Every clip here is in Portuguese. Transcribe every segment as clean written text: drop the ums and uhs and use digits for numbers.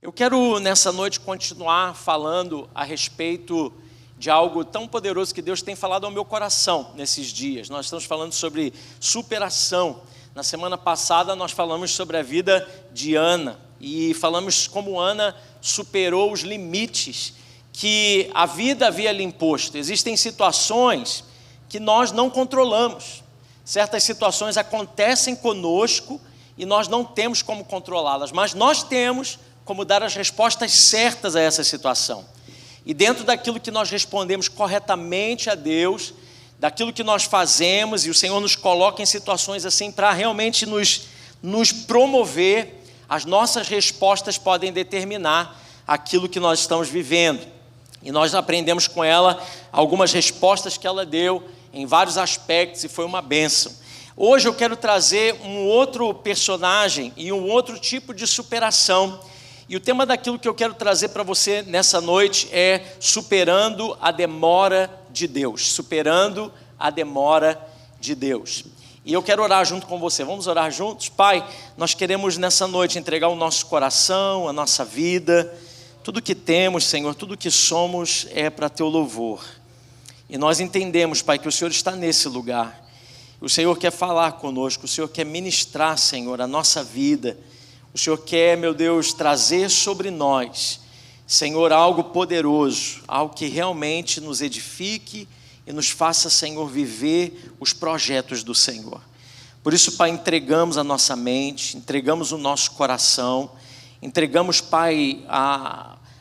Eu quero nessa noite continuar falando a respeito de algo tão poderoso que Deus tem falado ao meu coração nesses dias. Nós estamos falando sobre superação. Na semana passada nós falamos sobre a vida de Ana e falamos como Ana superou os limites que a vida havia lhe imposto. Existem situações que nós não controlamos. Certas situações acontecem conosco e nós não temos como controlá-las, mas nós temos como dar as respostas certas a essa situação. E dentro daquilo que nós respondemos corretamente a Deus, daquilo que nós fazemos, e o Senhor nos coloca em situações assim para realmente nos promover, as nossas respostas podem determinar aquilo que nós estamos vivendo. E nós aprendemos com ela algumas respostas que ela deu em vários aspectos e foi uma bênção. Hoje eu quero trazer um outro personagem e um outro tipo de superação. E o tema daquilo que eu quero trazer para você nessa noite é superando a demora de Deus. Superando a demora de Deus. E eu quero orar junto com você. Vamos orar juntos? Pai, nós queremos nessa noite entregar o nosso coração, a nossa vida, tudo que temos, Senhor, tudo que somos é para Teu louvor. E nós entendemos, Pai, que o Senhor está nesse lugar. O Senhor quer falar conosco, o Senhor quer ministrar, Senhor, a nossa vida. O Senhor quer, meu Deus, trazer sobre nós, Senhor, algo poderoso, algo que realmente nos edifique e nos faça, Senhor, viver os projetos do Senhor. Por isso, Pai, entregamos a nossa mente, entregamos o nosso coração, entregamos, Pai,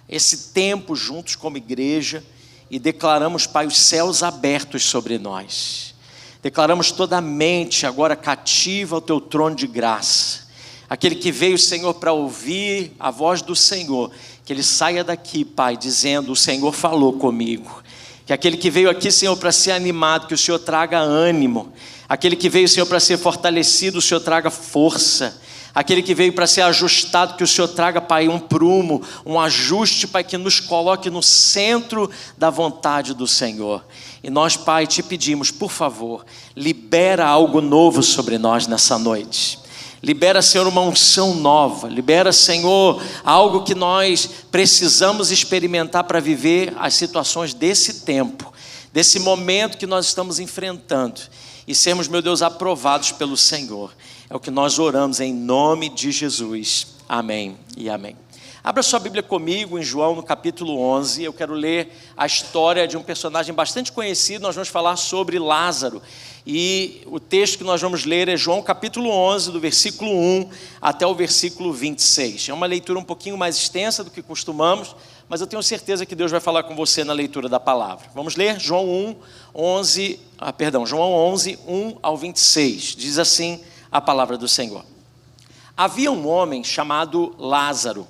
esse tempo juntos como igreja e declaramos, Pai, os céus abertos sobre nós. Declaramos toda a mente agora cativa ao Teu trono de graça. Aquele que veio, Senhor, para ouvir a voz do Senhor, que ele saia daqui, Pai, dizendo: o Senhor falou comigo. Que aquele que veio aqui, Senhor, para ser animado, que o Senhor traga ânimo. Aquele que veio, Senhor, para ser fortalecido, o Senhor traga força. Aquele que veio para ser ajustado, que o Senhor traga, Pai, um prumo, um ajuste, Pai, que nos coloque no centro da vontade do Senhor. E nós, Pai, te pedimos, por favor, libera algo novo sobre nós nessa noite. Libera, Senhor, uma unção nova. Libera, Senhor, algo que nós precisamos experimentar para viver as situações desse tempo, desse momento que nós estamos enfrentando. E sermos, meu Deus, aprovados pelo Senhor. É o que nós oramos em nome de Jesus. Amém e amém. Abra sua Bíblia comigo em João, no capítulo 11. Eu quero ler a história de um personagem bastante conhecido. Nós vamos falar sobre Lázaro. E o texto que nós vamos ler é João capítulo 11, do versículo 1 até o versículo 26. É uma leitura um pouquinho mais extensa do que costumamos, mas eu tenho certeza que Deus vai falar com você na leitura da palavra. Vamos ler João 11, 1 ao 26. Diz assim a palavra do Senhor. Havia um homem chamado Lázaro,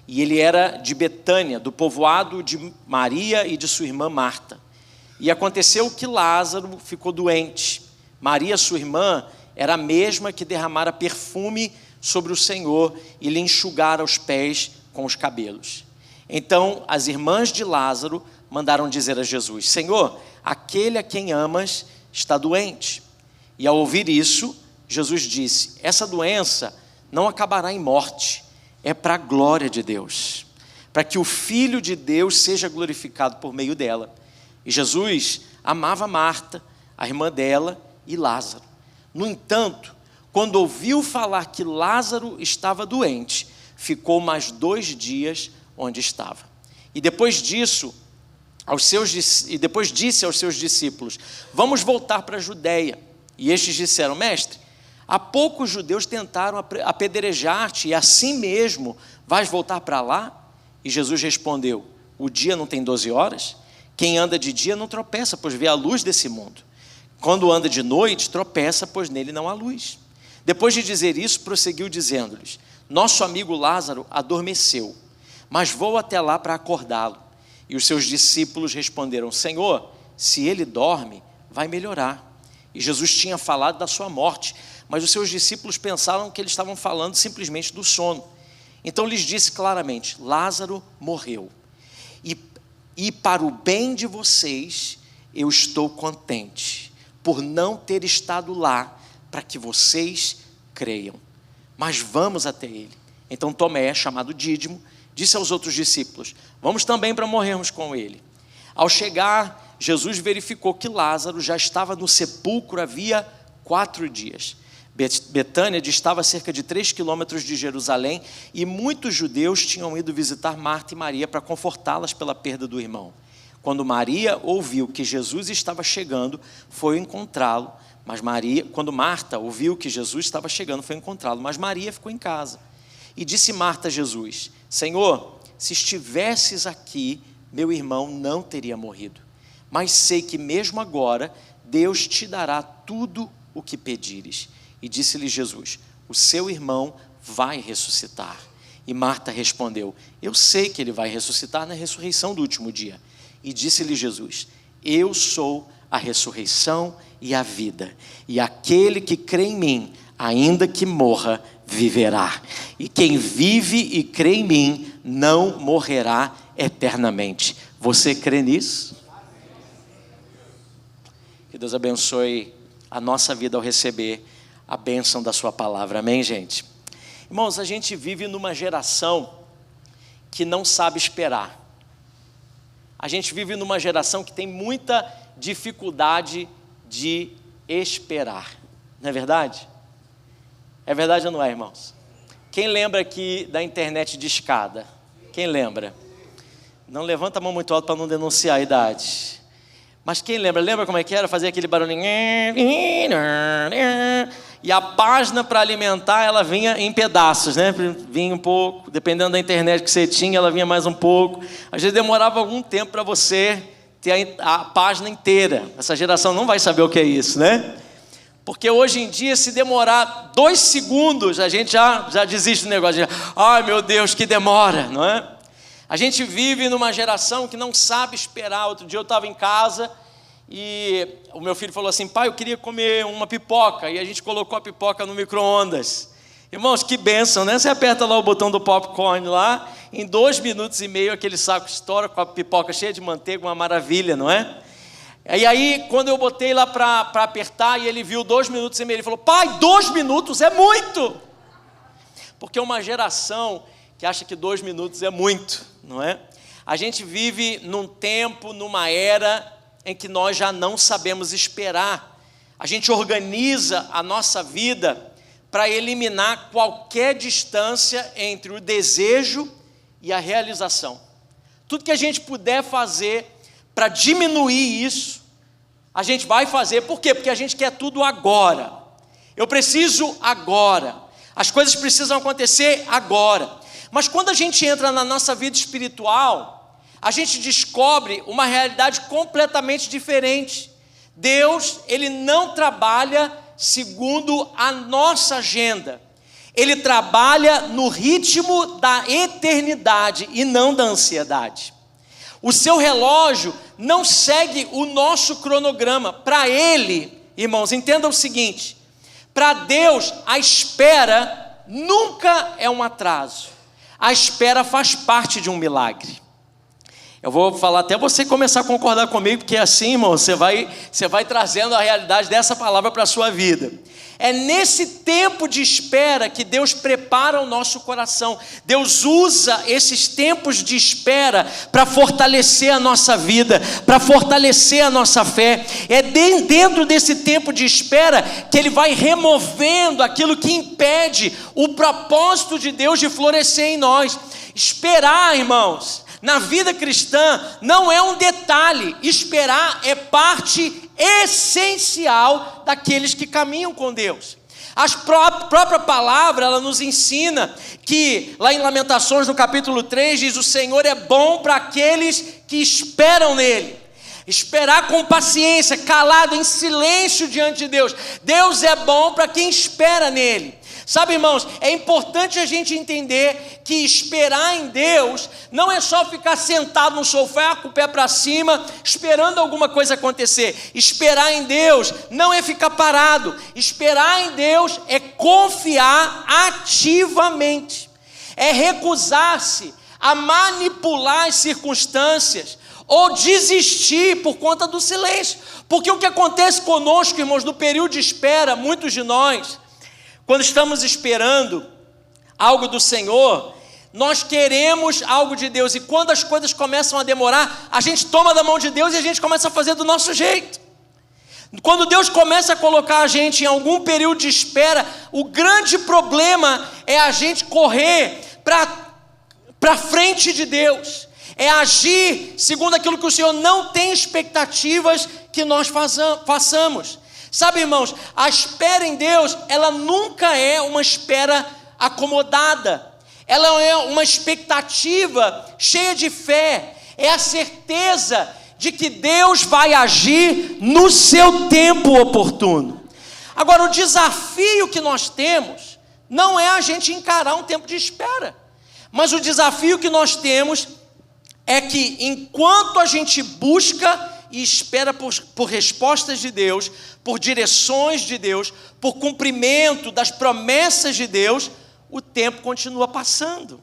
e ele era de Betânia, do povoado de Maria e de sua irmã Marta. E aconteceu que Lázaro ficou doente. Maria, sua irmã, era a mesma que derramara perfume sobre o Senhor e lhe enxugara os pés com os cabelos. Então as irmãs de Lázaro mandaram dizer a Jesus: Senhor, aquele a quem amas está doente. E ao ouvir isso, Jesus disse: essa doença não acabará em morte, é para a glória de Deus, para que o Filho de Deus seja glorificado por meio dela. E Jesus amava Marta, a irmã dela, e Lázaro. No entanto, quando ouviu falar que Lázaro estava doente, ficou mais 2 dias onde estava. E depois disse aos seus discípulos: vamos voltar para a Judeia. E estes disseram: mestre, há pouco os judeus tentaram apedrejar-te, e assim mesmo vais voltar para lá? E Jesus respondeu: o dia não tem 12 horas? Quem anda de dia não tropeça, pois vê a luz desse mundo. Quando anda de noite, tropeça, pois nele não há luz. Depois de dizer isso, prosseguiu dizendo-lhes: nosso amigo Lázaro adormeceu, mas vou até lá para acordá-lo. E os seus discípulos responderam: Senhor, se ele dorme, vai melhorar. E Jesus tinha falado da sua morte, mas os seus discípulos pensaram que eles estavam falando simplesmente do sono. Então lhes disse claramente: Lázaro morreu. E para o bem de vocês, eu estou contente, por não ter estado lá, para que vocês creiam. Mas vamos até ele. Então Tomé, chamado Dídimo, disse aos outros discípulos: vamos também para morrermos com ele. Ao chegar, Jesus verificou que Lázaro já estava no sepulcro havia 4 dias. Betânia distava cerca de 3 quilômetros de Jerusalém, e muitos judeus tinham ido visitar Marta e Maria para confortá-las pela perda do irmão. Quando Maria ouviu que Jesus estava chegando, foi encontrá-lo, quando Marta ouviu que Jesus estava chegando, foi encontrá-lo, mas Maria ficou em casa. E disse Marta a Jesus: Senhor, se estivesses aqui, meu irmão não teria morrido. Mas sei que mesmo agora Deus te dará tudo o que pedires. E disse-lhe Jesus: o seu irmão vai ressuscitar. E Marta respondeu: eu sei que ele vai ressuscitar na ressurreição do último dia. E disse-lhe Jesus: eu sou a ressurreição e a vida, e aquele que crê em mim, ainda que morra, viverá. E quem vive e crê em mim não morrerá eternamente. Você crê nisso? Que Deus abençoe a nossa vida ao receber a bênção da sua palavra. Amém, gente? Irmãos, a gente vive numa geração que não sabe esperar. A gente vive numa geração que tem muita dificuldade de esperar. Não é verdade? É verdade ou não é, irmãos? Quem lembra aqui da internet de escada? Quem lembra? Não levanta a mão muito alto para não denunciar a idade. Mas quem lembra? Lembra como é que era? Fazer aquele barulhinho. E a página para alimentar, ela vinha em pedaços, né? Vinha um pouco, dependendo da internet que você tinha, ela vinha mais um pouco. Às vezes demorava algum tempo para você ter a página inteira. Essa geração não vai saber o que é isso, né? Porque hoje em dia, se demorar 2 segundos, a gente já desiste do negócio. Ai, meu Deus, que demora, não é? A gente vive numa geração que não sabe esperar. Outro dia eu estava em casa e o meu filho falou assim: pai, eu queria comer uma pipoca. E a gente colocou a pipoca no micro-ondas. Irmãos, que bênção, né? Você aperta lá o botão do popcorn lá, em 2 minutos e meio aquele saco estoura com a pipoca cheia de manteiga, uma maravilha, não é? E aí, quando eu botei lá para apertar, e ele viu 2 minutos e meio, ele falou: pai, 2 minutos é muito! Porque uma geração que acha que 2 minutos é muito, não é? A gente vive num tempo, numa era em que nós já não sabemos esperar. A gente organiza a nossa vida para eliminar qualquer distância entre o desejo e a realização. Tudo que a gente puder fazer para diminuir isso, a gente vai fazer. Por quê? Porque a gente quer tudo agora. Eu preciso agora. As coisas precisam acontecer agora. Mas quando a gente entra na nossa vida espiritual, a gente descobre uma realidade completamente diferente. Deus, Ele não trabalha segundo a nossa agenda. Ele trabalha no ritmo da eternidade e não da ansiedade. O seu relógio não segue o nosso cronograma. Para Ele, irmãos, entendam o seguinte: para Deus, a espera nunca é um atraso. A espera faz parte de um milagre. Eu vou falar até você começar a concordar comigo, porque assim, irmão, você vai trazendo a realidade dessa palavra para a sua vida. É nesse tempo de espera que Deus prepara o nosso coração. Deus usa esses tempos de espera para fortalecer a nossa vida, para fortalecer a nossa fé. É dentro desse tempo de espera que Ele vai removendo aquilo que impede o propósito de Deus de florescer em nós. Esperar, irmãos, na vida cristã não é um detalhe. Esperar é parte essencial daqueles que caminham com Deus. A própria palavra, ela nos ensina que, lá em Lamentações, no capítulo 3, diz: o Senhor é bom para aqueles que esperam nele. Esperar com paciência, calado, em silêncio diante de Deus. Deus é bom para quem espera nele. Sabe, irmãos, é importante a gente entender que esperar em Deus não é só ficar sentado no sofá com o pé para cima, esperando alguma coisa acontecer. Esperar em Deus não é ficar parado. Esperar em Deus é confiar ativamente. É recusar-se a manipular as circunstâncias ou desistir por conta do silêncio. Porque o que acontece conosco, irmãos, no período de espera, muitos de nós, quando estamos esperando algo do Senhor, nós queremos algo de Deus, e quando as coisas começam a demorar, a gente toma da mão de Deus e a gente começa a fazer do nosso jeito. Quando Deus começa a colocar a gente em algum período de espera, o grande problema é a gente correr para frente de Deus, é agir segundo aquilo que o Senhor não tem expectativas que nós façamos. Sabe, irmãos, a espera em Deus, ela nunca é uma espera acomodada, ela é uma expectativa cheia de fé, é a certeza de que Deus vai agir no seu tempo oportuno. Agora, o desafio que nós temos não é a gente encarar um tempo de espera, mas o desafio que nós temos é que enquanto a gente busca e espera por respostas de Deus, por direções de Deus, por cumprimento das promessas de Deus, o tempo continua passando,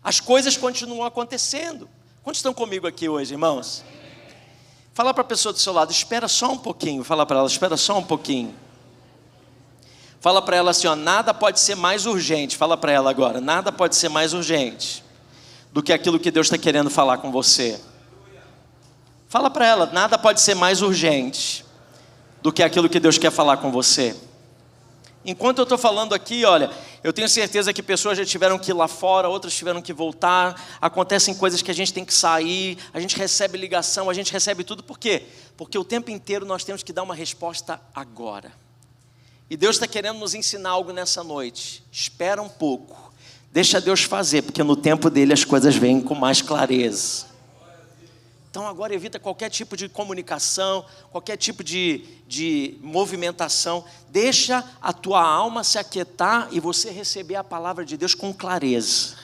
as coisas continuam acontecendo. Quantos estão comigo aqui hoje, irmãos? Fala para a pessoa do seu lado, espera só um pouquinho. Fala para ela, espera só um pouquinho. Fala para ela assim, ó, nada pode ser mais urgente. Fala para ela agora, nada pode ser mais urgente do que aquilo que Deus está querendo falar com você. Fala para ela, nada pode ser mais urgente do que aquilo que Deus quer falar com você. Enquanto eu estou falando aqui, olha, eu tenho certeza que pessoas já tiveram que ir lá fora, outras tiveram que voltar, acontecem coisas que a gente tem que sair, a gente recebe ligação, a gente recebe tudo, por quê? Porque o tempo inteiro nós temos que dar uma resposta agora. E Deus está querendo nos ensinar algo nessa noite. Espera um pouco, deixa Deus fazer, porque no tempo dele as coisas vêm com mais clareza. Então agora evita qualquer tipo de comunicação, qualquer tipo de movimentação. Deixa a tua alma se aquietar e você receber a palavra de Deus com clareza.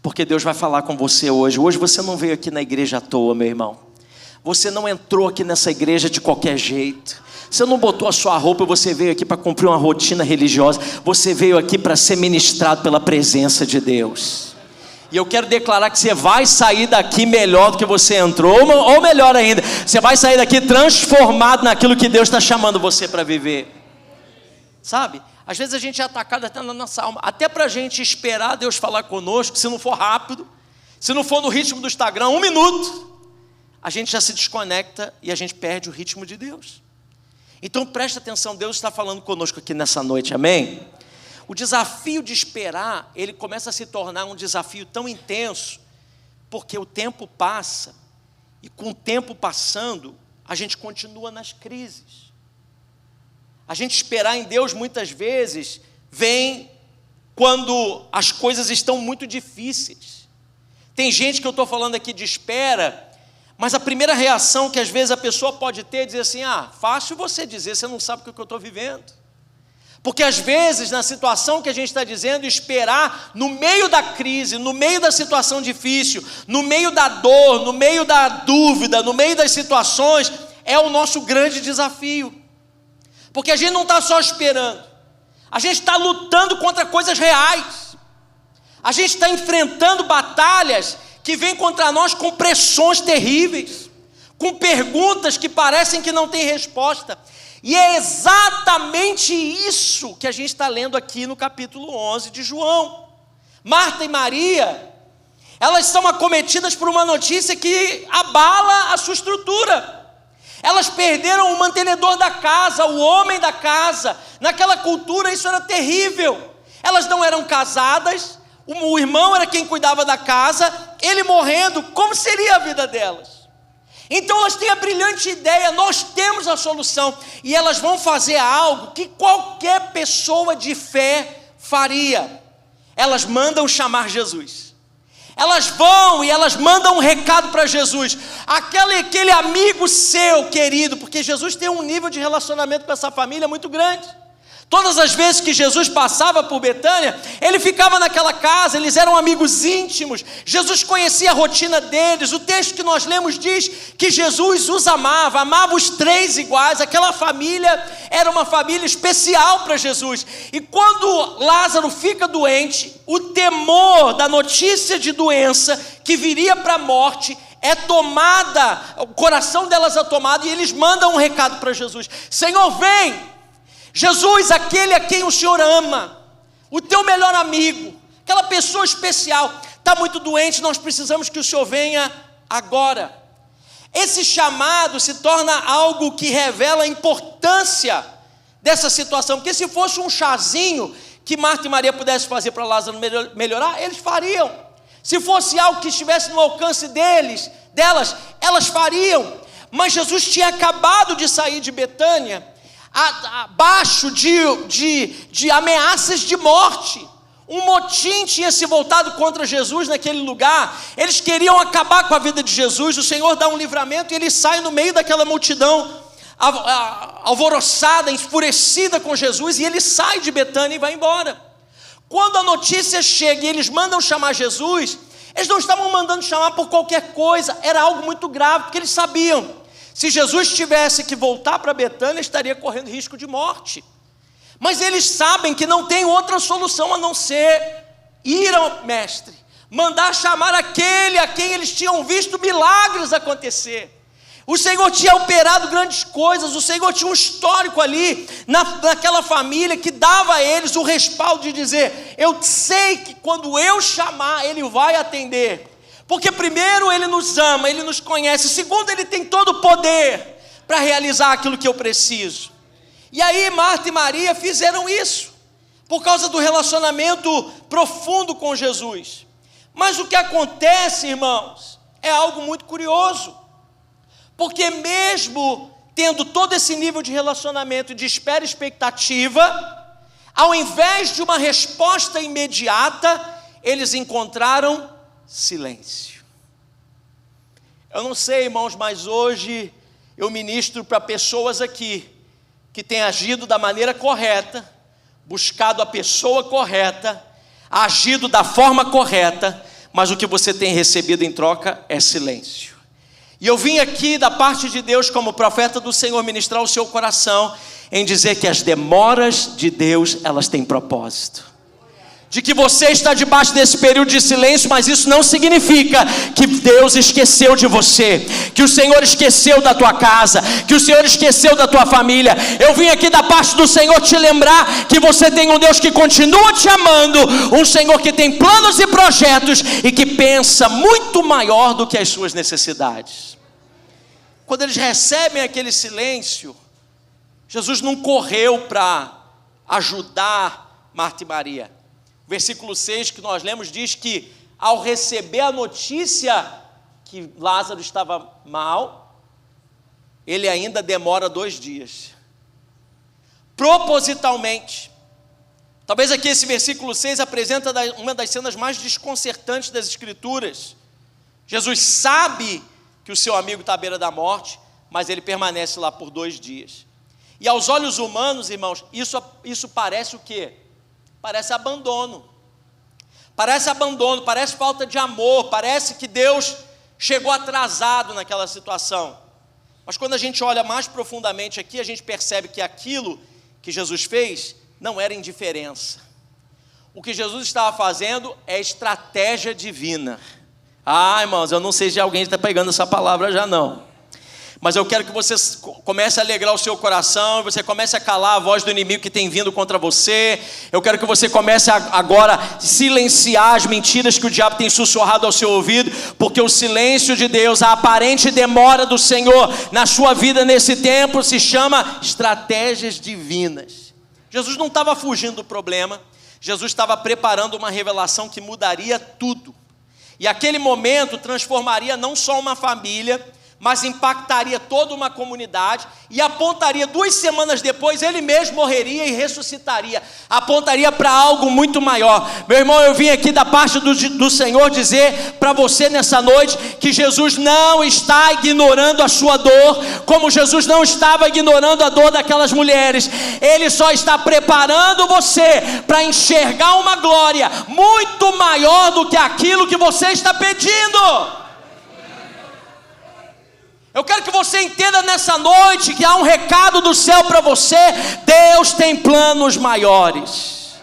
Porque Deus vai falar com você hoje. Hoje você não veio aqui na igreja à toa, meu irmão. Você não entrou aqui nessa igreja de qualquer jeito. Você não botou a sua roupa e você veio aqui para cumprir uma rotina religiosa. Você veio aqui para ser ministrado pela presença de Deus. E eu quero declarar que você vai sair daqui melhor do que você entrou, ou melhor ainda, você vai sair daqui transformado naquilo que Deus está chamando você para viver. Sabe? Às vezes a gente é atacado até na nossa alma, até para a gente esperar Deus falar conosco, se não for rápido, se não for no ritmo do Instagram, 1 minuto, a gente já se desconecta e a gente perde o ritmo de Deus. Então presta atenção, Deus está falando conosco aqui nessa noite, amém? O desafio de esperar, ele começa a se tornar um desafio tão intenso, porque o tempo passa, e com o tempo passando, a gente continua nas crises. A gente esperar em Deus muitas vezes, vem quando as coisas estão muito difíceis. Tem gente que eu estou falando aqui de espera, mas a primeira reação que às vezes a pessoa pode ter é dizer assim, fácil você dizer, você não sabe o que eu estou vivendo. Porque às vezes, na situação que a gente está dizendo, esperar no meio da crise, no meio da situação difícil, no meio da dor, no meio da dúvida, no meio das situações, é o nosso grande desafio. Porque a gente não está só esperando, a gente está lutando contra coisas reais. A gente está enfrentando batalhas que vêm contra nós com pressões terríveis, com perguntas que parecem que não têm resposta. E é exatamente isso que a gente está lendo aqui no capítulo 11 de João. Marta e Maria, elas são acometidas por uma notícia que abala a sua estrutura. Elas perderam o mantenedor da casa, o homem da casa. Naquela cultura isso era terrível. Elas não eram casadas, o irmão era quem cuidava da casa, ele morrendo, como seria a vida delas? Então elas têm a brilhante ideia, nós temos a solução, e elas vão fazer algo que qualquer pessoa de fé faria. Elas mandam chamar Jesus. Elas vão e elas mandam um recado para Jesus, aquele amigo seu querido, porque Jesus tem um nível de relacionamento com essa família muito grande. Todas as vezes que Jesus passava por Betânia, ele ficava naquela casa, eles eram amigos íntimos, Jesus conhecia a rotina deles. O texto que nós lemos diz que Jesus os amava os 3 iguais, aquela família era uma família especial para Jesus. E quando Lázaro fica doente, o temor da notícia de doença que viria para a morte é tomada, o coração delas é tomado, e eles mandam um recado para Jesus: Senhor, vem! Jesus, aquele a quem o Senhor ama, o teu melhor amigo, aquela pessoa especial, está muito doente, nós precisamos que o Senhor venha agora. Esse chamado se torna algo que revela a importância dessa situação, porque se fosse um chazinho que Marta e Maria pudessem fazer para Lázaro melhorar, eles fariam. Se fosse algo que estivesse no alcance delas, elas fariam. Mas Jesus tinha acabado de sair de Betânia, abaixo de ameaças de morte. Um motim tinha se voltado contra Jesus naquele lugar. Eles queriam acabar com a vida de Jesus. O Senhor dá um livramento e ele sai no meio daquela multidão alvoroçada, enfurecida com Jesus, e ele sai de Betânia e vai embora. Quando a notícia chega e eles mandam chamar Jesus, eles não estavam mandando chamar por qualquer coisa, era algo muito grave, porque eles sabiam, se Jesus tivesse que voltar para Betânia, estaria correndo risco de morte. Mas eles sabem que não tem outra solução a não ser ir ao mestre, mandar chamar aquele a quem eles tinham visto milagres acontecer. O Senhor tinha operado grandes coisas, o Senhor tinha um histórico ali, naquela família, que dava a eles o respaldo de dizer: eu sei que quando eu chamar, Ele vai atender, porque primeiro Ele nos ama, Ele nos conhece, segundo Ele tem todo o poder para realizar aquilo que eu preciso. E aí Marta e Maria fizeram isso, por causa do relacionamento profundo com Jesus. Mas o que acontece, irmãos, é algo muito curioso, porque mesmo tendo todo esse nível de relacionamento, de espera e expectativa, ao invés de uma resposta imediata, eles encontraram silêncio. Eu não sei, irmãos, mas hoje eu ministro para pessoas aqui que têm agido da maneira correta, buscado a pessoa correta, agido da forma correta, mas o que você tem recebido em troca é silêncio. E eu vim aqui da parte de Deus, como profeta do Senhor, ministrar o seu coração em dizer que as demoras de Deus, elas têm propósito. De que você está debaixo desse período de silêncio, mas isso não significa que Deus esqueceu de você, que o Senhor esqueceu da tua casa, que o Senhor esqueceu da tua família. Eu vim aqui da parte do Senhor te lembrar que você tem um Deus que continua te amando, um Senhor que tem planos e projetos e que pensa muito maior do que as suas necessidades. Quando eles recebem aquele silêncio, Jesus não correu para ajudar Marta e Maria. Versículo 6 que nós lemos diz que ao receber a notícia que Lázaro estava mal, ele ainda demora 2 dias. Propositalmente. Talvez aqui esse versículo 6 apresenta uma das cenas mais desconcertantes das Escrituras. Jesus sabe que o seu amigo está à beira da morte, mas ele permanece lá por 2 dias. E aos olhos humanos, irmãos, isso parece o quê? Parece abandono, parece falta de amor, parece que Deus chegou atrasado naquela situação. Mas quando a gente olha mais profundamente aqui, a gente percebe que aquilo que Jesus fez não era indiferença. O que Jesus estava fazendo é estratégia divina. Irmãos, eu não sei se alguém está pegando essa palavra já não. Mas eu quero que você comece a alegrar o seu coração, você comece a calar a voz do inimigo que tem vindo contra você. Eu quero que você comece agora a silenciar as mentiras que o diabo tem sussurrado ao seu ouvido, porque o silêncio de Deus, a aparente demora do Senhor na sua vida nesse tempo, se chama estratégias divinas. Jesus não estava fugindo do problema, Jesus estava preparando uma revelação que mudaria tudo. E aquele momento transformaria não só uma família, mas impactaria toda uma comunidade e apontaria 2 semanas depois, ele mesmo morreria e ressuscitaria, apontaria para algo muito maior. Meu irmão, eu vim aqui da parte do Senhor dizer para você nessa noite, que Jesus não está ignorando a sua dor, como Jesus não estava ignorando a dor daquelas mulheres. Ele só está preparando você para enxergar uma glória muito maior do que aquilo que você está pedindo. Eu quero que você entenda nessa noite que há um recado do céu para você. Deus tem planos maiores.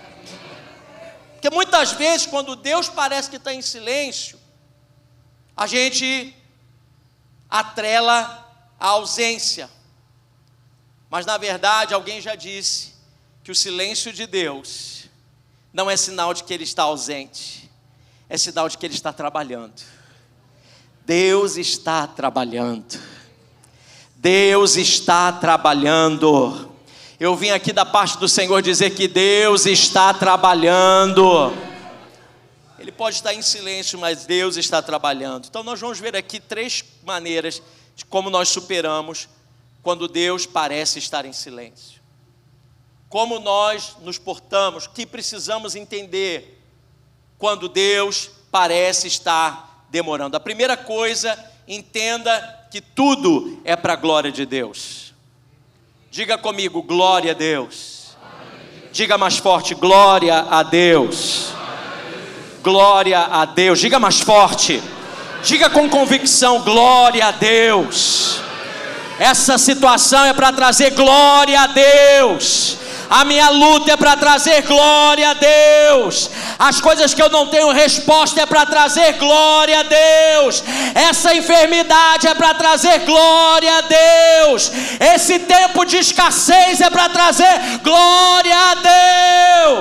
Porque muitas vezes, quando Deus parece que está em silêncio, a gente atrela a ausência. Mas na verdade, alguém já disse que o silêncio de Deus não é sinal de que Ele está ausente, é sinal de que Ele está trabalhando. Deus está trabalhando. Deus está trabalhando. Eu vim aqui da parte do Senhor dizer que Deus está trabalhando. Ele pode estar em silêncio, mas Deus está trabalhando. Então nós vamos ver aqui 3 maneiras de como nós superamos quando Deus parece estar em silêncio. Como nós nos portamos, o que precisamos entender quando Deus parece estar demorando. A primeira coisa, entenda que tudo é para a glória de Deus. Diga comigo, glória a Deus. Diga mais forte, glória a Deus. Glória a Deus. Diga mais forte. Diga com convicção, glória a Deus. Essa situação é para trazer glória a Deus. A minha luta é para trazer glória a Deus. As coisas que eu não tenho resposta é para trazer glória a Deus. Essa enfermidade é para trazer glória a Deus. Esse tempo de escassez é para trazer glória a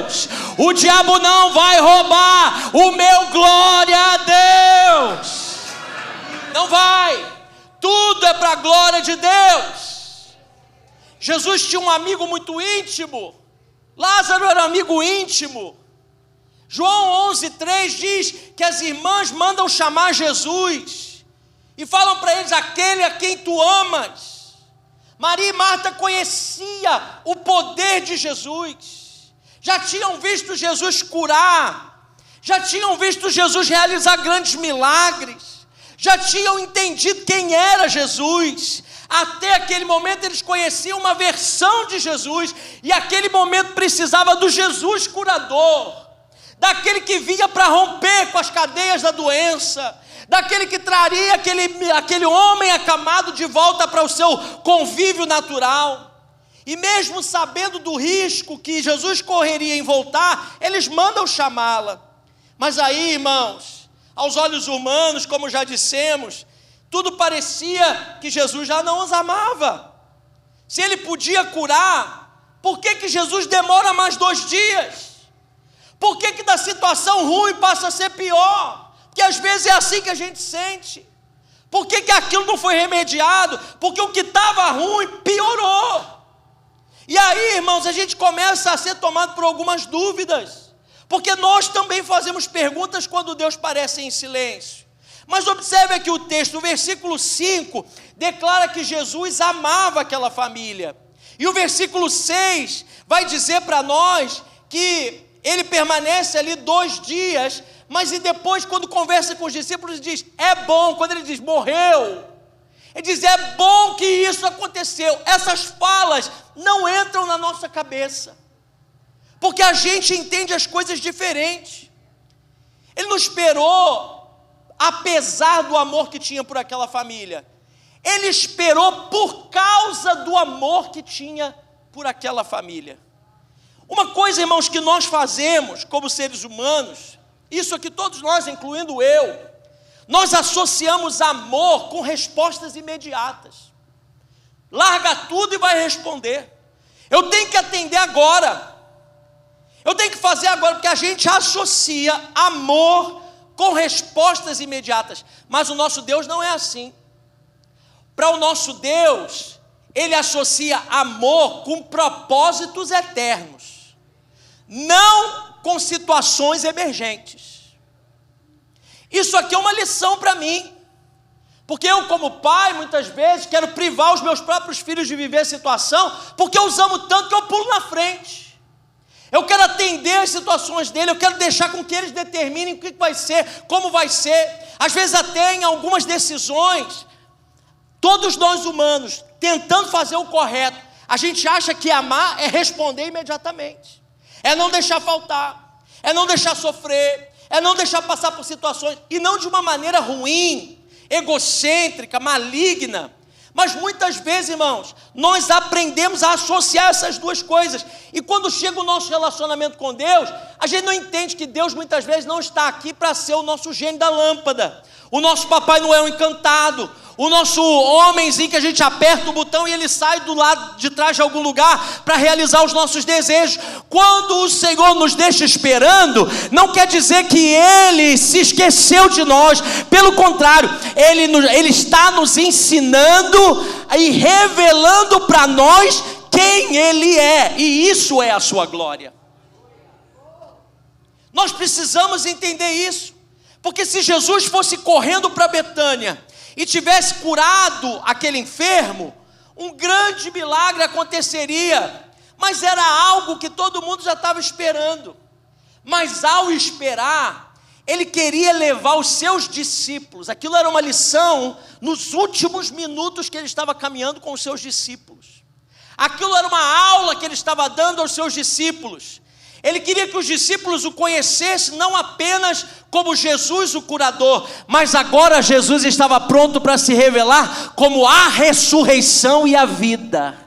Deus. O diabo não vai roubar o meu glória a Deus. Não vai. Tudo é para a glória de Deus. Jesus tinha um amigo muito íntimo. Lázaro era um amigo íntimo. João 11:3 diz que as irmãs mandam chamar Jesus e falam para eles, aquele a quem tu amas. Maria e Marta conheciam o poder de Jesus. Já tinham visto Jesus curar. Já tinham visto Jesus realizar grandes milagres. Já tinham entendido quem era Jesus. Até aquele momento eles conheciam uma versão de Jesus, e aquele momento precisava do Jesus curador, daquele que vinha para romper com as cadeias da doença, daquele que traria aquele homem acamado de volta para o seu convívio natural. E mesmo sabendo do risco que Jesus correria em voltar, eles mandam chamá-la. Mas aí, irmãos, aos olhos humanos, como já dissemos, tudo parecia que Jesus já não os amava. Se Ele podia curar, por que Jesus demora mais 2 dias? Por que da situação ruim passa a ser pior? Porque às vezes é assim que a gente sente. Por que aquilo não foi remediado? Porque o que estava ruim piorou. E aí, irmãos, a gente começa a ser tomado por algumas dúvidas, porque nós também fazemos perguntas quando Deus parece em silêncio. Mas observe aqui o texto, o versículo 5 declara que Jesus amava aquela família. E o versículo 6 vai dizer para nós que Ele permanece ali 2 dias, mas e depois, quando conversa com os discípulos, diz, é bom. Quando ele diz, morreu, ele diz, é bom que isso aconteceu. Essas falas não entram na nossa cabeça, porque a gente entende as coisas diferentes. Ele não esperou, apesar do amor que tinha por aquela família. Ele esperou por causa do amor que tinha por aquela família. Uma coisa, irmãos, que nós fazemos como seres humanos, isso aqui todos nós, incluindo eu, nós associamos amor com respostas imediatas. Larga tudo e vai responder. Eu tenho que atender agora. Eu tenho que fazer agora, porque a gente associa amor com respostas imediatas. Mas o nosso Deus não é assim. Para o nosso Deus, Ele associa amor com propósitos eternos, não com situações emergentes. Isso aqui é uma lição para mim, porque eu, como pai, muitas vezes quero privar os meus próprios filhos de viver a situação, porque eu os amo tanto que eu pulo na frente. Eu quero atender as situações dele, eu quero deixar com que eles determinem o que vai ser, como vai ser. Às vezes até em algumas decisões, todos nós humanos, tentando fazer o correto, a gente acha que amar é responder imediatamente, é não deixar faltar, é não deixar sofrer, é não deixar passar por situações, e não de uma maneira ruim, egocêntrica, maligna. Mas muitas vezes, irmãos, nós aprendemos a associar essas duas coisas. E quando chega o nosso relacionamento com Deus, a gente não entende que Deus muitas vezes não está aqui para ser o nosso gênio da lâmpada, o nosso Papai Noel encantado, o nosso homenzinho que a gente aperta o botão e ele sai do lado de trás de algum lugar para realizar os nossos desejos. Quando o Senhor nos deixa esperando, não quer dizer que Ele se esqueceu de nós. Pelo contrário, Ele está nos ensinando e revelando para nós quem Ele é, e isso é a sua glória. Nós precisamos entender isso, porque se Jesus fosse correndo para Betânia e tivesse curado aquele enfermo, um grande milagre aconteceria, mas era algo que todo mundo já estava esperando. Mas ao esperar, ele queria levar os seus discípulos, aquilo era uma lição nos últimos minutos que ele estava caminhando com os seus discípulos, aquilo era uma aula que ele estava dando aos seus discípulos. Ele queria que os discípulos o conhecessem não apenas como Jesus o curador, mas agora Jesus estava pronto para se revelar como a ressurreição e a vida.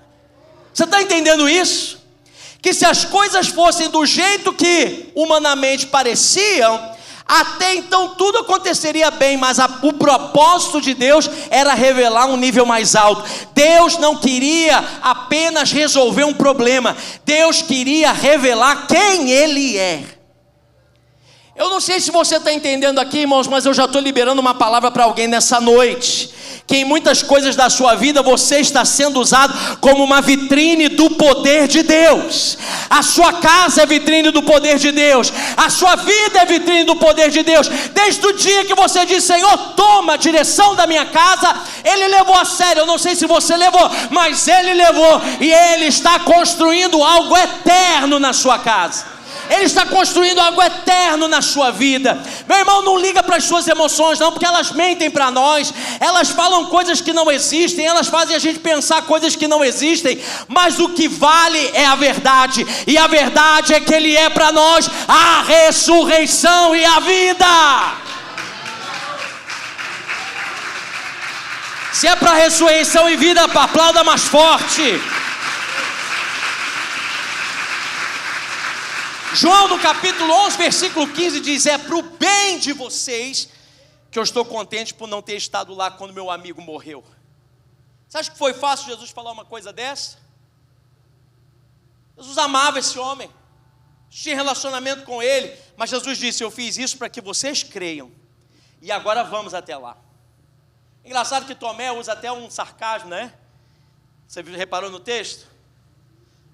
Você está entendendo isso? Que se as coisas fossem do jeito que humanamente pareciam, até então tudo aconteceria bem, mas o propósito de Deus era revelar um nível mais alto. Deus não queria apenas resolver um problema, Deus queria revelar quem Ele é. Eu não sei se você está entendendo aqui, irmãos, mas eu já estou liberando uma palavra para alguém nessa noite, que em muitas coisas da sua vida você está sendo usado como uma vitrine do poder de Deus. A sua casa é vitrine do poder de Deus, a sua vida é vitrine do poder de Deus. Desde o dia que você diz: Senhor, toma a direção da minha casa, Ele levou a sério. Eu não sei se você levou, mas Ele levou, e Ele está construindo algo eterno na sua casa. Ele está construindo algo eterno na sua vida. Meu irmão, não liga para as suas emoções não, porque elas mentem para nós, elas falam coisas que não existem, elas fazem a gente pensar coisas que não existem, mas o que vale é a verdade, e a verdade é que Ele é para nós a ressurreição e a vida. Se é para ressurreição e vida, aplauda mais forte. João no capítulo 11, versículo 15 diz: é para o bem de vocês que eu estou contente por não ter estado lá quando meu amigo morreu. Você acha que foi fácil Jesus falar uma coisa dessa? Jesus amava esse homem, tinha relacionamento com ele, mas Jesus disse: eu fiz isso para que vocês creiam, e agora vamos até lá. Engraçado que Tomé usa até um sarcasmo, né? Você reparou no texto?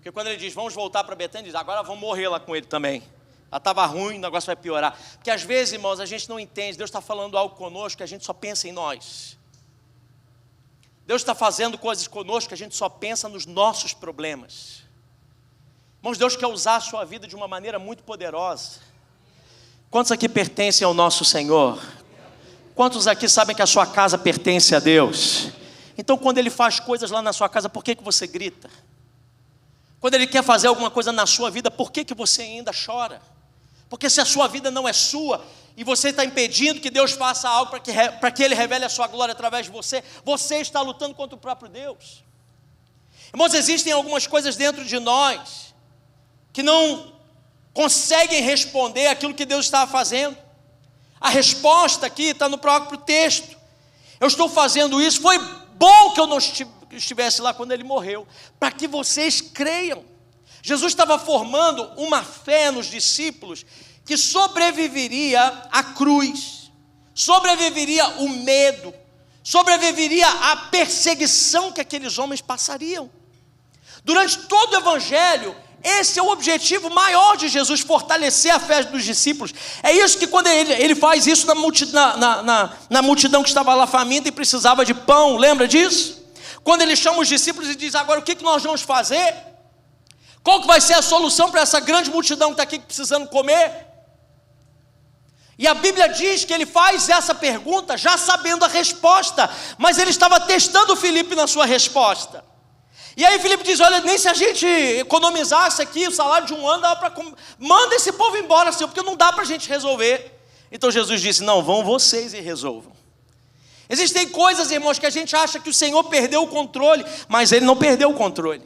Porque quando ele diz: vamos voltar para Betânia, ele diz: agora vamos morrer lá com ele também. Ela estava ruim, o negócio vai piorar. Porque às vezes, irmãos, a gente não entende. Deus está falando algo conosco que a gente só pensa em nós. Deus está fazendo coisas conosco que a gente só pensa nos nossos problemas. Irmãos, Deus quer usar a sua vida de uma maneira muito poderosa. Quantos aqui pertencem ao nosso Senhor? Quantos aqui sabem que a sua casa pertence a Deus? Então, quando Ele faz coisas lá na sua casa, por que você grita? Quando Ele quer fazer alguma coisa na sua vida, por que você ainda chora? Porque se a sua vida não é sua, e você está impedindo que Deus faça algo para que Ele revele a sua glória através de você, você está lutando contra o próprio Deus. Irmãos, existem algumas coisas dentro de nós que não conseguem responder aquilo que Deus estava fazendo. A resposta aqui está no próprio texto. Eu estou fazendo isso, foi bom que eu não estivesse lá quando Ele morreu, para que vocês creiam. Jesus estava formando uma fé nos discípulos que sobreviveria à cruz, sobreviveria o medo, sobreviveria à perseguição que aqueles homens passariam. Durante todo o evangelho, esse é o objetivo maior de Jesus, fortalecer a fé dos discípulos. É isso que quando ele faz isso na multidão que estava lá faminta e precisava de pão, lembra disso? Quando Ele chama os discípulos e diz: agora o que nós vamos fazer? Qual que vai ser a solução para essa grande multidão que está aqui precisando comer? E a Bíblia diz que Ele faz essa pergunta já sabendo a resposta, mas Ele estava testando Filipe na sua resposta. E aí Filipe diz: olha, nem se a gente economizasse aqui o salário de um ano, dava para manda esse povo embora, Senhor, porque não dá para a gente resolver. Então Jesus disse: não, vão vocês e resolvam. Existem coisas, irmãos, que a gente acha que o Senhor perdeu o controle, mas Ele não perdeu o controle.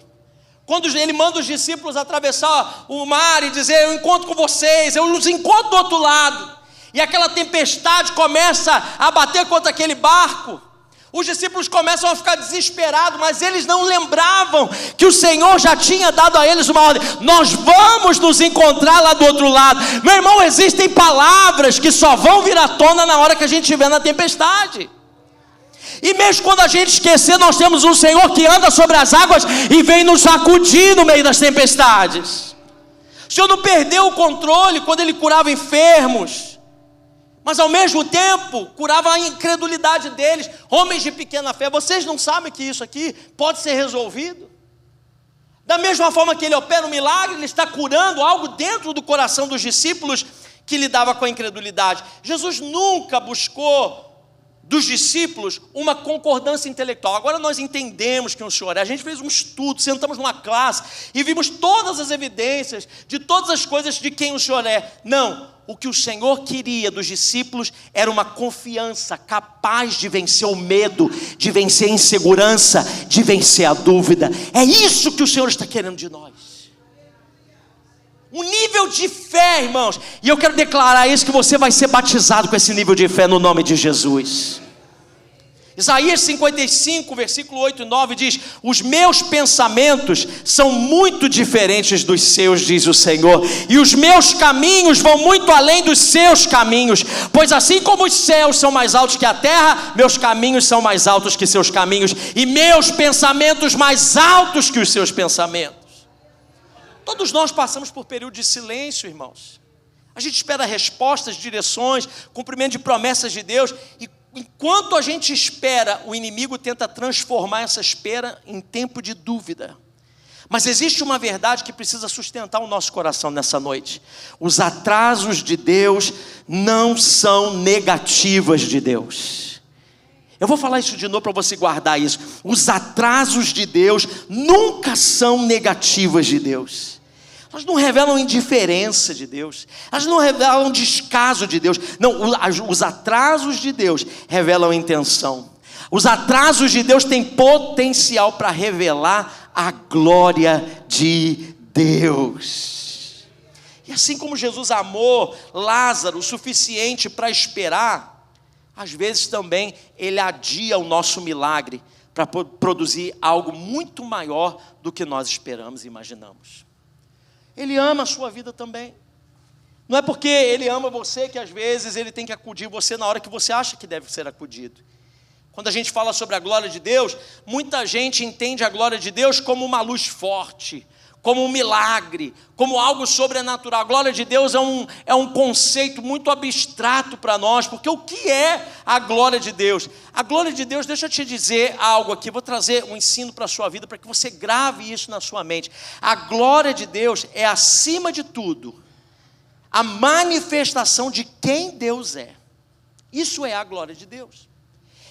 Quando Ele manda os discípulos atravessar o mar e dizer: eu encontro com vocês, eu os encontro do outro lado, e aquela tempestade começa a bater contra aquele barco, Os discípulos começam a ficar desesperados, mas eles não lembravam que o Senhor já tinha dado a eles uma ordem: nós vamos nos encontrar lá do outro lado. Meu irmão, existem palavras que só vão vir à tona na hora que a gente estiver na tempestade. E mesmo quando a gente esquecer, nós temos um Senhor que anda sobre as águas e vem nos sacudir no meio das tempestades. O Senhor não perdeu o controle quando Ele curava enfermos, mas ao mesmo tempo curava a incredulidade deles, homens de pequena fé. Vocês não sabem que isso aqui pode ser resolvido? Da mesma forma que Ele opera um milagre, Ele está curando algo dentro do coração dos discípulos que lidava com a incredulidade. Jesus nunca buscou dos discípulos uma concordância intelectual. Agora nós entendemos quem o Senhor é. A gente fez um estudo, sentamos numa classe e vimos todas as evidências de todas as coisas de quem o Senhor é. Não, o que o Senhor queria dos discípulos era uma confiança capaz de vencer o medo, de vencer a insegurança, de vencer a dúvida. É isso que o Senhor está querendo de nós. Um nível de fé, irmãos. E eu quero declarar isso, que você vai ser batizado com esse nível de fé no nome de Jesus. Isaías 55, versículo 8 e 9 diz: os meus pensamentos são muito diferentes dos seus, diz o Senhor, e os meus caminhos vão muito além dos seus caminhos, pois assim como os céus são mais altos que a terra, meus caminhos são mais altos que seus caminhos, e meus pensamentos mais altos que os seus pensamentos. Todos nós passamos por período de silêncio, irmãos. A gente espera respostas, direções, cumprimento de promessas de Deus, e enquanto a gente espera, o inimigo tenta transformar essa espera em tempo de dúvida. Mas existe uma verdade que precisa sustentar o nosso coração nessa noite: os atrasos de Deus não são negativas de Deus. Eu vou falar isso de novo para você guardar isso. Os atrasos de Deus nunca são negativas de Deus. Elas não revelam indiferença de Deus, elas não revelam descaso de Deus. Não, os atrasos de Deus revelam intenção. Os atrasos de Deus têm potencial para revelar a glória de Deus. E assim como Jesus amou Lázaro o suficiente para esperar, às vezes também Ele adia o nosso milagre para produzir algo muito maior do que nós esperamos e imaginamos. Ele ama a sua vida também. Não é porque Ele ama você que às vezes Ele tem que acudir você na hora que você acha que deve ser acudido. Quando a gente fala sobre a glória de Deus, muita gente entende a glória de Deus como uma luz forte, como um milagre, como algo sobrenatural. A glória de Deus é um conceito muito abstrato para nós, porque o que é a glória de Deus? A glória de Deus, deixa eu te dizer algo aqui, vou trazer um ensino para a sua vida, para que você grave isso na sua mente. A glória de Deus é, acima de tudo, a manifestação de quem Deus é. Isso é a glória de Deus.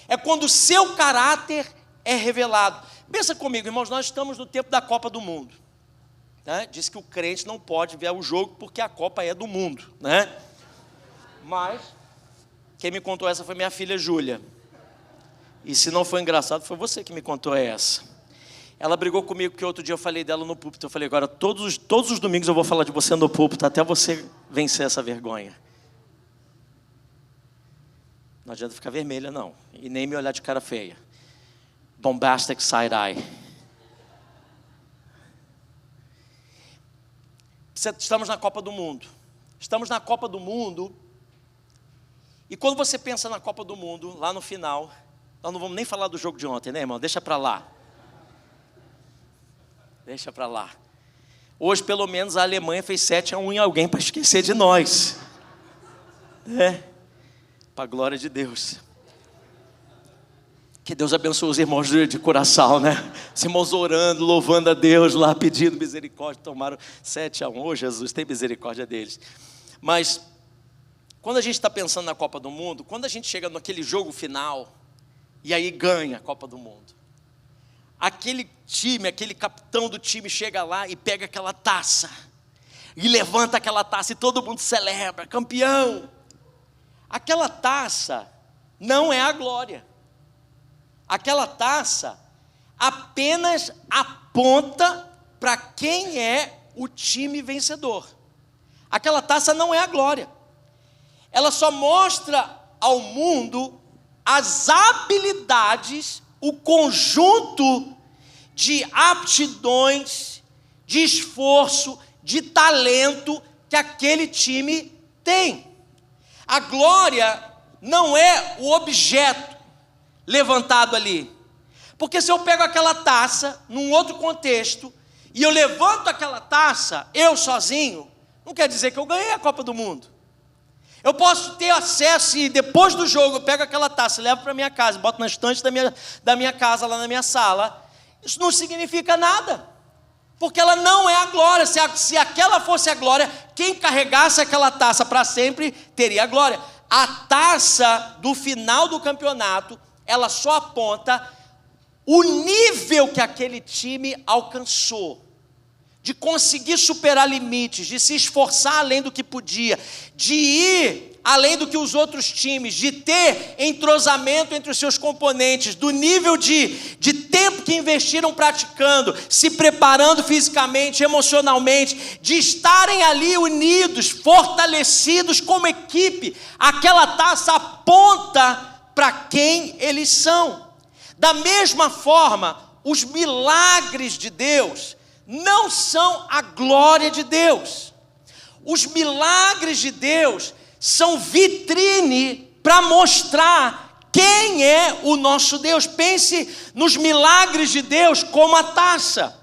É quando o seu caráter é revelado. Pensa comigo, irmãos, nós estamos no tempo da Copa do Mundo. Diz que o crente não pode ver o jogo porque a Copa é do mundo, né? Mas quem me contou essa foi minha filha Júlia. E se não foi engraçado, foi você que me contou essa. Ela brigou comigo porque outro dia eu falei dela no púlpito. Eu falei: agora todos os domingos eu vou falar de você no púlpito até você vencer essa vergonha. Não adianta ficar vermelha não, e nem me olhar de cara feia. Bombastic side eye. Estamos na Copa do Mundo. Estamos na Copa do Mundo. E quando você pensa na Copa do Mundo, lá no final, nós não vamos nem falar do jogo de ontem, né, irmão? Deixa para lá. Deixa para lá. Hoje, pelo menos, a Alemanha fez 7-1 em alguém para esquecer de nós. Para a glória de Deus. Que Deus abençoe os irmãos de coração, né? Os irmãos orando, louvando a Deus lá, pedindo misericórdia, tomaram 7-1. Ô Jesus, tem misericórdia deles. Mas, quando a gente está pensando na Copa do Mundo, quando a gente chega naquele jogo final, e aí ganha a Copa do Mundo, aquele time, aquele capitão do time chega lá e pega aquela taça, e levanta aquela taça e todo mundo celebra, campeão. Aquela taça não é a glória. Aquela taça apenas aponta para quem é o time vencedor. Aquela taça não é a glória. Ela só mostra ao mundo as habilidades, o conjunto de aptidões, de esforço, de talento que aquele time tem. A glória não é o objeto levantado ali. Porque se eu pego aquela taça num outro contexto e eu levanto aquela taça, eu sozinho, não quer dizer que eu ganhei a Copa do Mundo. Eu posso ter acesso e depois do jogo eu pego aquela taça, levo para minha casa, boto na estante da minha casa, lá na minha sala. Isso não significa nada, porque ela não é a glória. Se aquela fosse a glória, quem carregasse aquela taça para sempre teria a glória. A taça do final do campeonato, ela só aponta o nível que aquele time alcançou, de conseguir superar limites, de se esforçar além do que podia, de ir além do que os outros times, de ter entrosamento entre os seus componentes, do nível de tempo que investiram praticando, se preparando fisicamente, emocionalmente, de estarem ali unidos, fortalecidos como equipe. Aquela taça aponta para quem eles são. Da mesma forma, os milagres de Deus não são a glória de Deus. Os milagres de Deus são vitrine para mostrar quem é o nosso Deus. Pense nos milagres de Deus como a taça.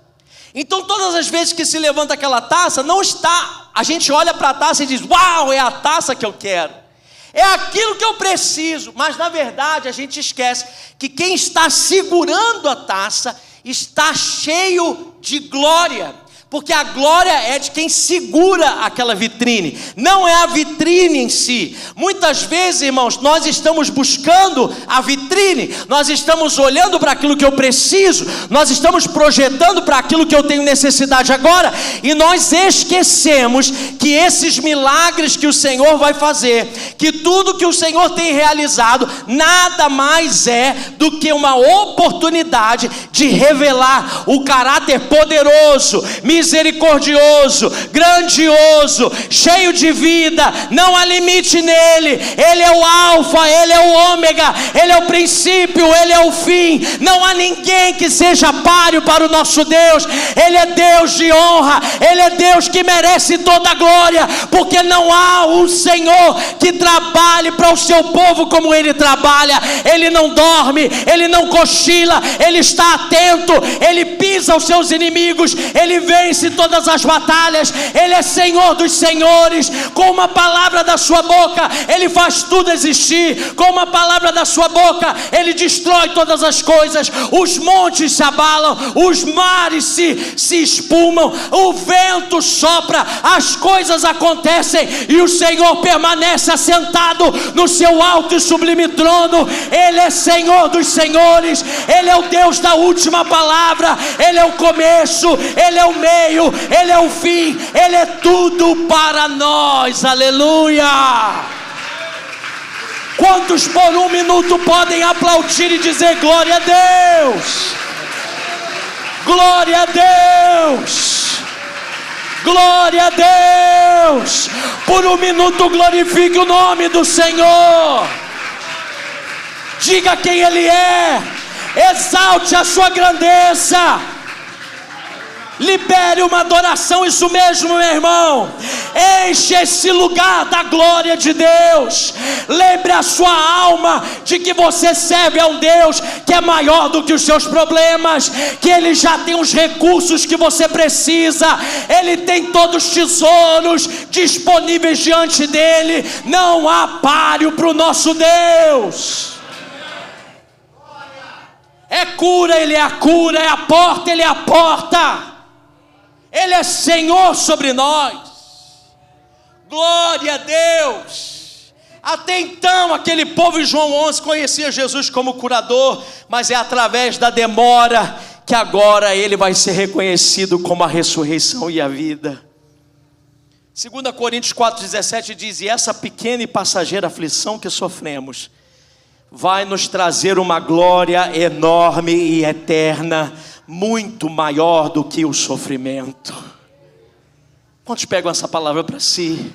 Então todas as vezes que se levanta aquela taça, não está, a gente olha para a taça e diz: uau, é a taça que eu quero. É aquilo que eu preciso, mas na verdade a gente esquece que quem está segurando a taça está cheio de glória, porque a glória é de quem segura aquela vitrine, não é a vitrine em si. Muitas vezes, irmãos, nós estamos buscando a vitrine, nós estamos olhando para aquilo que eu preciso, nós estamos projetando para aquilo que eu tenho necessidade agora, e nós esquecemos que esses milagres que o Senhor vai fazer, que tudo que o Senhor tem realizado, nada mais é do que uma oportunidade de revelar o caráter poderoso, misericordioso, grandioso, cheio de vida. Não há limite nele. Ele é o alfa, ele é o ômega, ele é o princípio, ele é o fim. Não há ninguém que seja páreo para o nosso Deus. Ele é Deus de honra, ele é Deus que merece toda a glória, porque não há um Senhor que trabalhe para o seu povo como ele trabalha. Ele não dorme, ele não cochila, ele está atento, ele pisa os seus inimigos, ele vence todas as batalhas. Ele é Senhor dos senhores. Com uma palavra da sua boca ele faz tudo existir. Com uma palavra da sua boca ele destrói todas as coisas. Os montes se abalam, os mares se espumam, o vento sopra, as coisas acontecem e o Senhor permanece assentado no seu alto e sublime trono. Ele é Senhor dos senhores, ele é o Deus da última palavra, ele é o começo, ele é o meio, ele é o fim, ele é tudo para nós. Aleluia! Quantos por um minuto podem aplaudir e dizer glória a Deus? Glória a Deus! Glória a Deus! Por um minuto glorifique o nome do Senhor. Diga quem Ele é, exalte a sua grandeza. Libere uma adoração, isso mesmo, meu irmão. Enche esse lugar da glória de Deus. Lembre a sua alma de que você serve a um Deus que é maior do que os seus problemas, que Ele já tem os recursos que você precisa, Ele tem todos os tesouros disponíveis diante dEle. Não há páreo para o nosso Deus. É cura, Ele é a cura, é a porta, Ele é a porta. Ele é Senhor sobre nós. Glória a Deus. Até então aquele povo em João 11 conhecia Jesus como curador, mas é através da demora que agora Ele vai ser reconhecido como a ressurreição e a vida. 2 Coríntios 4,17 diz: e essa pequena e passageira aflição que sofremos vai nos trazer uma glória enorme e eterna, muito maior do que o sofrimento. Quantos pegam essa palavra para si?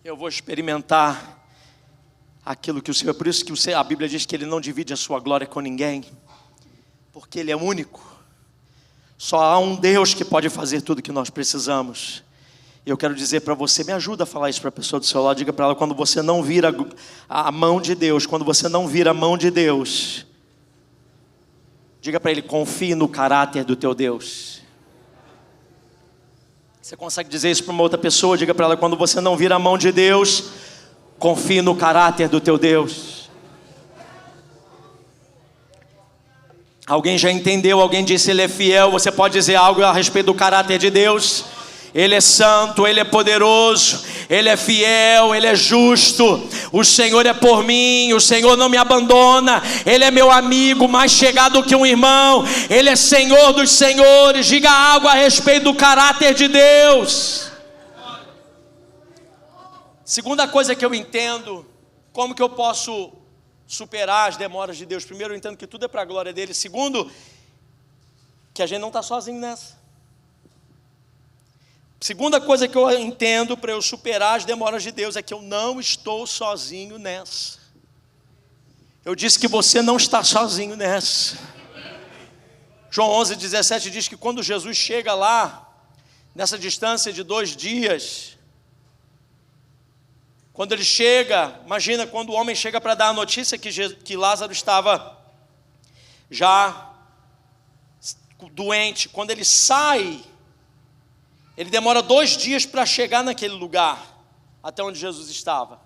Eu vou experimentar aquilo que o Senhor, por isso que a Bíblia diz que Ele não divide a sua glória com ninguém, porque Ele é único. Só há um Deus que pode fazer tudo o que nós precisamos. E eu quero dizer para você, me ajuda a falar isso para a pessoa do seu lado, diga para ela, quando você não vira a mão de Deus, quando você não vira a mão de Deus, diga para ele, confie no caráter do teu Deus. Você consegue dizer isso para uma outra pessoa? Diga para ela, quando você não vira a mão de Deus, confie no caráter do teu Deus. Alguém já entendeu? Alguém disse Ele é fiel? Você pode dizer algo a respeito do caráter de Deus? Ele é santo, Ele é poderoso, Ele é fiel, Ele é justo. O Senhor é por mim, o Senhor não me abandona. Ele é meu amigo, mais chegado que um irmão. Ele é Senhor dos senhores. Diga algo a respeito do caráter de Deus. Segunda coisa que eu entendo, como que eu posso superar as demoras de Deus? Primeiro, eu entendo que tudo é para a glória dele. Segundo, que a gente não está sozinho nessa. Segunda coisa que eu entendo para eu superar as demoras de Deus é que eu não estou sozinho nessa. Eu disse que você não está sozinho nessa. João 11:17 diz que quando Jesus chega lá, nessa distância de 2 dias, quando ele chega, imagina quando o homem chega para dar a notícia que Lázaro estava já doente, quando ele sai, ele demora 2 dias para chegar naquele lugar, até onde Jesus estava.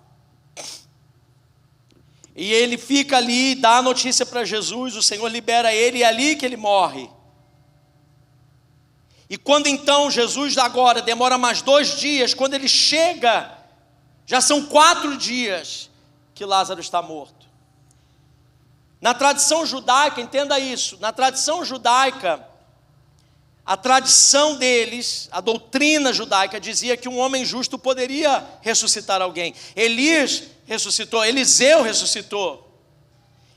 E ele fica ali, dá a notícia para Jesus, o Senhor libera ele, e é ali que ele morre. E quando então Jesus agora demora mais 2 dias, quando ele chega, já são 4 dias que Lázaro está morto. Na tradição judaica, entenda isso, na tradição judaica, a tradição deles, a doutrina judaica dizia que um homem justo poderia ressuscitar alguém. Elias ressuscitou, Eliseu ressuscitou.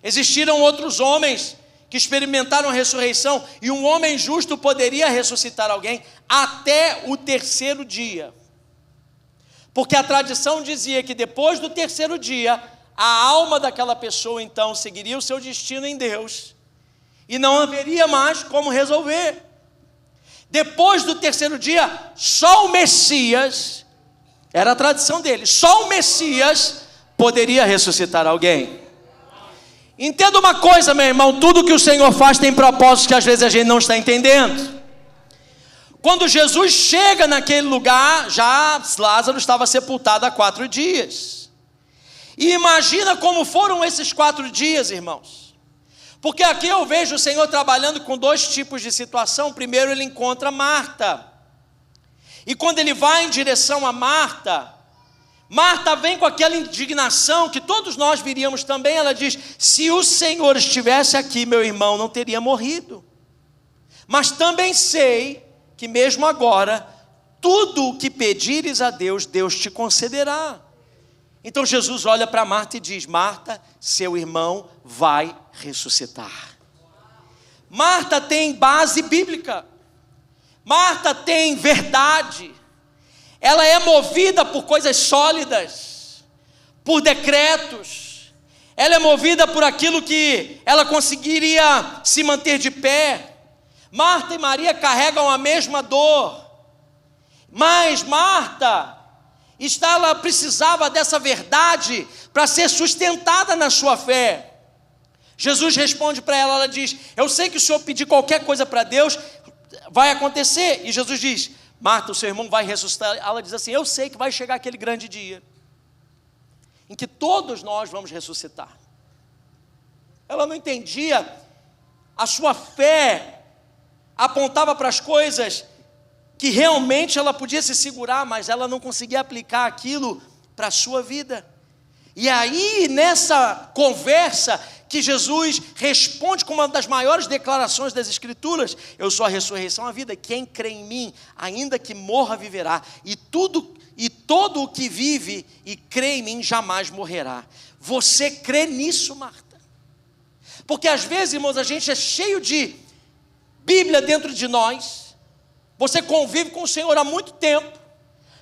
Existiram outros homens que experimentaram a ressurreição e um homem justo poderia ressuscitar alguém até o 3º dia. Porque a tradição dizia que depois do 3º dia, a alma daquela pessoa então seguiria o seu destino em Deus e não haveria mais como resolver. Depois do 3º dia, só o Messias, era a tradição dele, só o Messias poderia ressuscitar alguém. Entenda uma coisa, meu irmão, tudo que o Senhor faz tem propósitos que às vezes a gente não está entendendo. Quando Jesus chega naquele lugar, já Lázaro estava sepultado há 4 dias. E imagina como foram esses 4 dias, irmãos. Porque aqui eu vejo o Senhor trabalhando com 2 tipos de situação. Primeiro ele encontra Marta. E quando ele vai em direção a Marta, Marta vem com aquela indignação que todos nós viríamos também. Ela diz, se o Senhor estivesse aqui, meu irmão não teria morrido. Mas também sei que mesmo agora, tudo o que pedires a Deus, Deus te concederá. Então Jesus olha para Marta e diz, Marta, seu irmão vai ressuscitar. Marta tem base bíblica. Marta tem verdade. Ela é movida por coisas sólidas, por decretos. Ela é movida por aquilo que ela conseguiria se manter de pé. Marta e Maria carregam a mesma dor. Mas Marta, ela precisava dessa verdade para ser sustentada na sua fé. Jesus responde para ela, ela diz, eu sei que o senhor pedir qualquer coisa para Deus, vai acontecer. E Jesus diz, Marta, o seu irmão vai ressuscitar. Ela diz assim, eu sei que vai chegar aquele grande dia, em que todos nós vamos ressuscitar. Ela não entendia, a sua fé apontava para as coisas que realmente ela podia se segurar, mas ela não conseguia aplicar aquilo para a sua vida. E aí, nessa conversa, que Jesus responde com uma das maiores declarações das Escrituras, eu sou a ressurreição e a vida, quem crê em mim, ainda que morra, viverá, e todo o que vive e crê em mim, jamais morrerá. Você crê nisso, Marta? Porque às vezes, irmãos, a gente é cheio de Bíblia dentro de nós, você convive com o Senhor há muito tempo,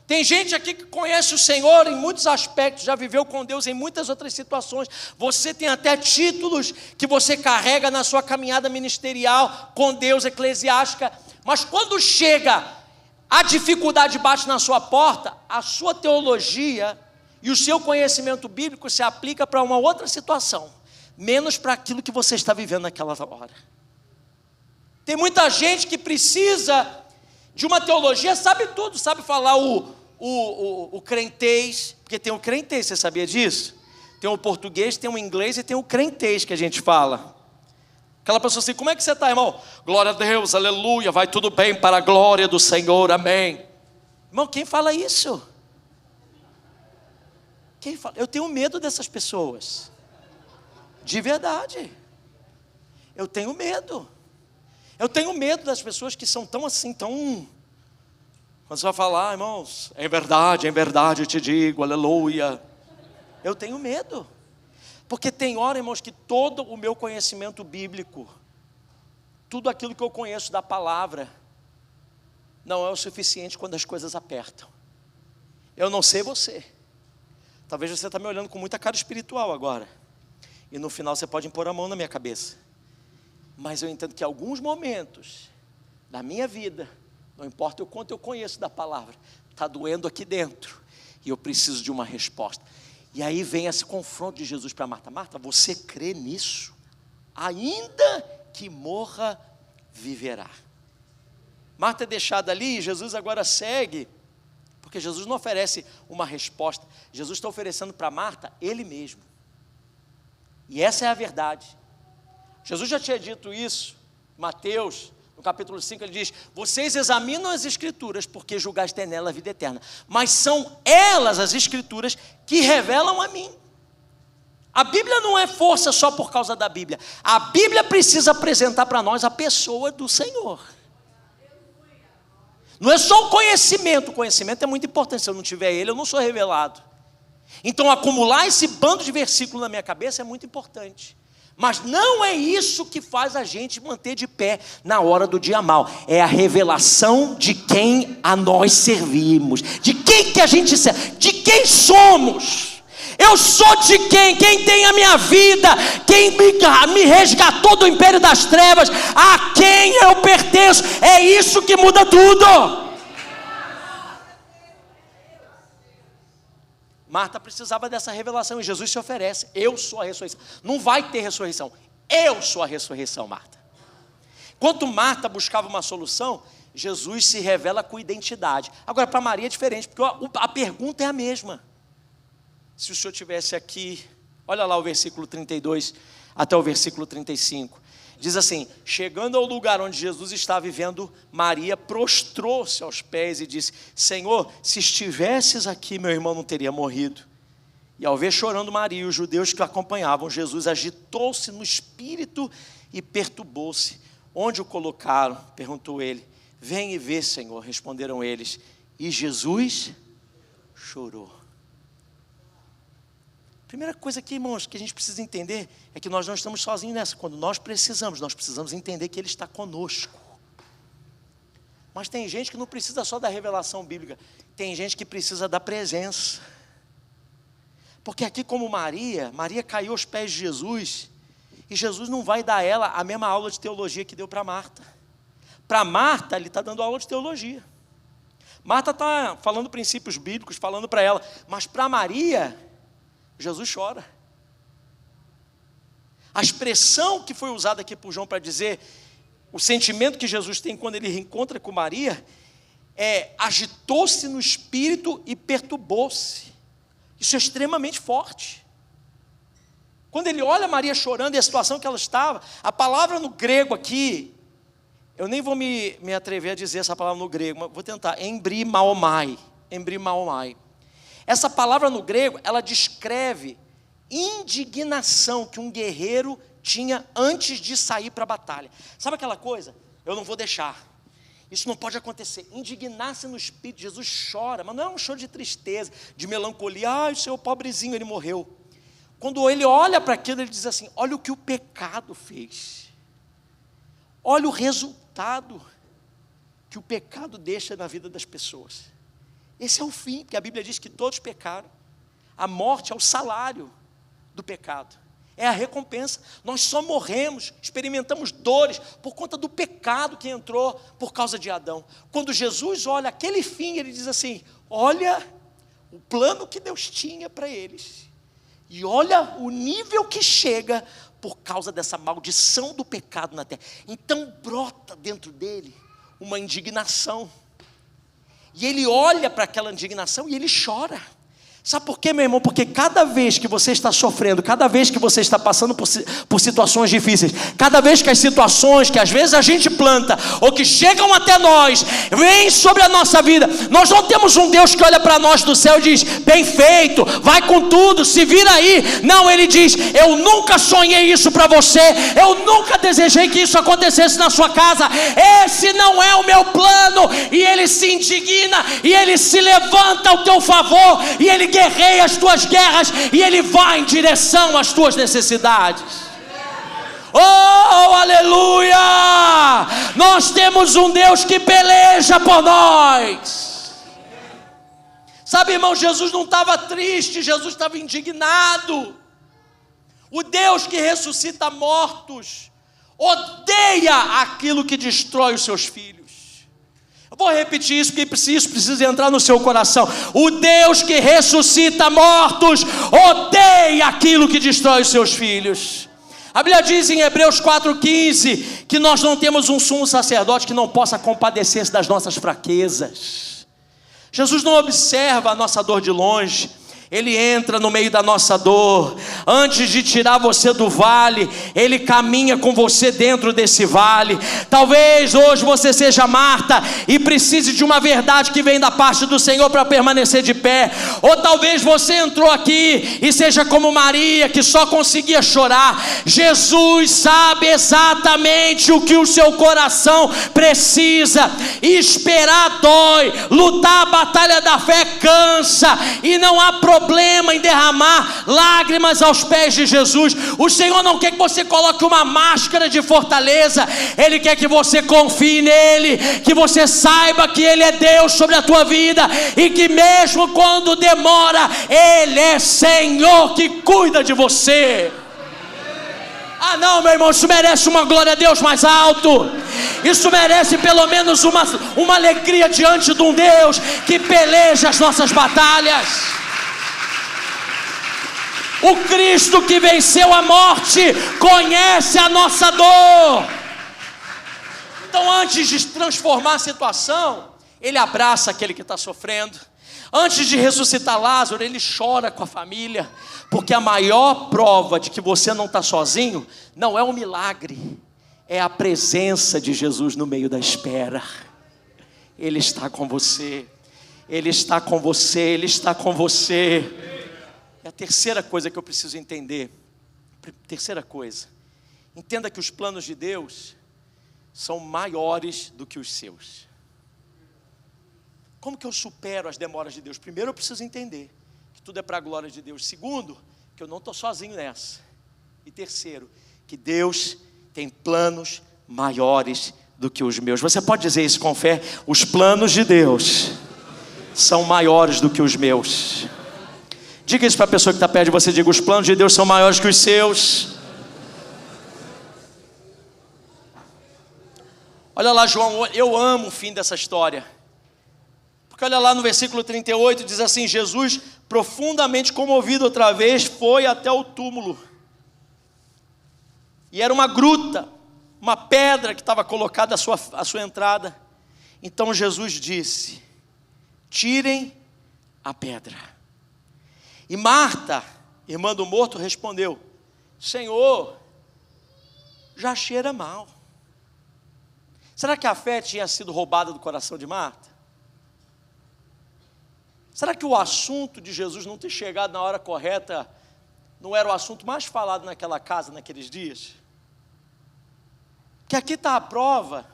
Tem gente aqui que conhece o Senhor em muitos aspectos, já viveu com Deus em muitas outras situações. Você tem até títulos que você carrega na sua caminhada ministerial com Deus, eclesiástica. Mas quando chega a dificuldade, bate na sua porta, a sua teologia e o seu conhecimento bíblico se aplica para uma outra situação, menos para aquilo que você está vivendo naquela hora. Tem muita gente que precisa de uma teologia, sabe tudo, sabe falar o crentez, porque tem o crentez, você sabia disso? Tem o português, tem o inglês e tem o crentez que a gente fala. Aquela pessoa assim, como é que você está, irmão? Glória a Deus, aleluia, vai tudo bem para a glória do Senhor, amém. Irmão, quem fala isso? Quem fala? Eu tenho medo dessas pessoas, de verdade, eu tenho medo. Eu tenho medo das pessoas que são tão assim, tão... Quando você vai falar, irmãos, em verdade eu te digo, aleluia. Eu tenho medo. Porque tem hora, irmãos, que todo o meu conhecimento bíblico, tudo aquilo que eu conheço da palavra, não é o suficiente quando as coisas apertam. Eu não sei você. Talvez você está me olhando com muita cara espiritual agora. E no final você pode impor a mão na minha cabeça. Mas eu entendo que alguns momentos da minha vida, não importa o quanto eu conheço da palavra, está doendo aqui dentro, e eu preciso de uma resposta. E aí vem esse confronto de Jesus para Marta. Marta, você crê nisso? Ainda que morra, viverá. Marta é deixada ali, e Jesus agora segue, porque Jesus não oferece uma resposta, Jesus está oferecendo para Marta Ele mesmo. E essa é a verdade. Jesus já tinha dito isso, Mateus, no capítulo 5, ele diz, vocês examinam as Escrituras, porque julgais ter nela a vida eterna, mas são elas, as Escrituras, que revelam a mim. A Bíblia não é força só por causa da Bíblia, a Bíblia precisa apresentar para nós a pessoa do Senhor. Não é só o conhecimento é muito importante, se eu não tiver ele, eu não sou revelado. Então acumular esse bando de versículos na minha cabeça é muito importante. Mas não é isso que faz a gente manter de pé na hora do dia mal. É a revelação de quem a nós servimos, de quem que a gente serve, de quem somos. Eu sou de quem? Quem tem a minha vida, quem me resgatou do império das trevas, a quem eu pertenço. É isso que muda tudo. Marta precisava dessa revelação e Jesus se oferece. Eu sou a ressurreição. Não vai ter ressurreição. Eu sou a ressurreição, Marta. Enquanto Marta buscava uma solução, Jesus se revela com identidade. Agora, para Maria é diferente, porque a pergunta é a mesma. Se o Senhor estivesse aqui, olha lá o versículo 32 até o versículo 35. Diz assim, chegando ao lugar onde Jesus estava vivendo, Maria prostrou-se aos pés e disse, Senhor, se estivesses aqui, meu irmão não teria morrido. E ao ver chorando Maria e os judeus que o acompanhavam, Jesus agitou-se no espírito e perturbou-se. Onde o colocaram? Perguntou ele. Vem e vê, Senhor, responderam eles. E Jesus chorou. Primeira coisa aqui, irmãos, que a gente precisa entender é que nós não estamos sozinhos nessa. Quando nós precisamos entender que Ele está conosco. Mas tem gente que não precisa só da revelação bíblica, tem gente que precisa da presença. Porque aqui como Maria caiu aos pés de Jesus, e Jesus não vai dar a ela a mesma aula de teologia que deu para Marta. Para Marta, Ele está dando aula de teologia. Marta está falando princípios bíblicos, falando para ela, mas para Maria, Jesus chora. A expressão que foi usada aqui por João para dizer o sentimento que Jesus tem quando ele reencontra com Maria é agitou-se no espírito e perturbou-se. Isso é extremamente forte. Quando ele olha Maria chorando e a situação que ela estava, a palavra no grego aqui, eu nem vou me atrever a dizer essa palavra no grego, mas vou tentar, embrimaomai. Essa palavra no grego, ela descreve indignação que um guerreiro tinha antes de sair para a batalha. Sabe aquela coisa? Eu não vou deixar. Isso não pode acontecer. Indignar-se no espírito. Jesus chora, mas não é um choro de tristeza, de melancolia. Ai, o seu pobrezinho, ele morreu. Quando ele olha para aquilo, ele diz assim, olha o que o pecado fez. Olha o resultado que o pecado deixa na vida das pessoas. Esse é o fim, porque a Bíblia diz que todos pecaram. A morte é o salário do pecado, é a recompensa. Nós só morremos, experimentamos dores por conta do pecado que entrou por causa de Adão. Quando Jesus olha aquele fim, ele diz assim: olha o plano que Deus tinha para eles, e olha o nível que chega por causa dessa maldição do pecado na terra. Então brota dentro dele uma indignação, e ele olha para aquela indignação e ele chora. Sabe por quê, meu irmão? Porque cada vez que você está sofrendo, cada vez que você está passando por situações difíceis, cada vez que as situações que às vezes a gente planta, ou que chegam até nós, vêm sobre a nossa vida, nós não temos um Deus que olha para nós do céu e diz: bem feito, vai com tudo, se vira aí. Não, Ele diz: eu nunca sonhei isso para você, eu nunca desejei que isso acontecesse na sua casa, esse não é o meu plano. E Ele se indigna, e Ele se levanta ao teu favor, e Ele guerreia as tuas guerras, e Ele vai em direção às tuas necessidades. Oh, aleluia! Nós temos um Deus que peleja por nós. Sabe, irmão, Jesus não estava triste, Jesus estava indignado. O Deus que ressuscita mortos odeia aquilo que destrói os seus filhos. Eu vou repetir isso, porque isso precisa entrar no seu coração. O Deus que ressuscita mortos odeia aquilo que destrói os seus filhos. A Bíblia diz em Hebreus 4,15 que nós não temos um sumo sacerdote que não possa compadecer-se das nossas fraquezas. Jesus não observa a nossa dor de longe, Ele entra no meio da nossa dor. Antes de tirar você do vale, Ele caminha com você dentro desse vale. Talvez hoje você seja Marta e precise de uma verdade que vem da parte do Senhor para permanecer de pé. Ou talvez você entrou aqui e seja como Maria, que só conseguia chorar. Jesus sabe exatamente o que o seu coração precisa. Esperar dói, lutar a batalha da fé cansa, e não há problema em derramar lágrimas aos pés de Jesus. O Senhor não quer que você coloque uma máscara de fortaleza, Ele quer que você confie nele, que você saiba que Ele é Deus sobre a tua vida, e que mesmo quando demora, Ele é Senhor que cuida de você. Ah não, meu irmão, isso merece uma glória a Deus mais alto. Isso merece pelo menos uma alegria diante de um Deus que peleja as nossas batalhas. O Cristo que venceu a morte conhece a nossa dor. Então, antes de transformar a situação, Ele abraça aquele que está sofrendo. Antes de ressuscitar Lázaro, Ele chora com a família, porque a maior prova de que você não está sozinho não é um milagre, é a presença de Jesus no meio da espera. Ele está com você, Ele está com você, Ele está com você. E a terceira coisa que eu preciso entender, terceira coisa, entenda que os planos de Deus são maiores do que os seus. Como que eu supero as demoras de Deus? Primeiro, eu preciso entender que tudo é para a glória de Deus. Segundo, que eu não estou sozinho nessa. E terceiro, que Deus tem planos maiores do que os meus. Você pode dizer isso com fé? Os planos de Deus são maiores do que os meus. Diga isso para a pessoa que está perto de você. Diga: os planos de Deus são maiores que os seus. Olha lá, João, eu amo o fim dessa história. Porque olha lá no versículo 38, diz assim: Jesus, profundamente comovido outra vez, foi até o túmulo. E era uma gruta, uma pedra que estava colocada à sua entrada. Então Jesus disse: tirem a pedra. E Marta, irmã do morto, respondeu: Senhor, já cheira mal. Será que a fé tinha sido roubada do coração de Marta? Será que o assunto de Jesus não ter chegado na hora correta não era o assunto mais falado naquela casa naqueles dias? Que aqui está a prova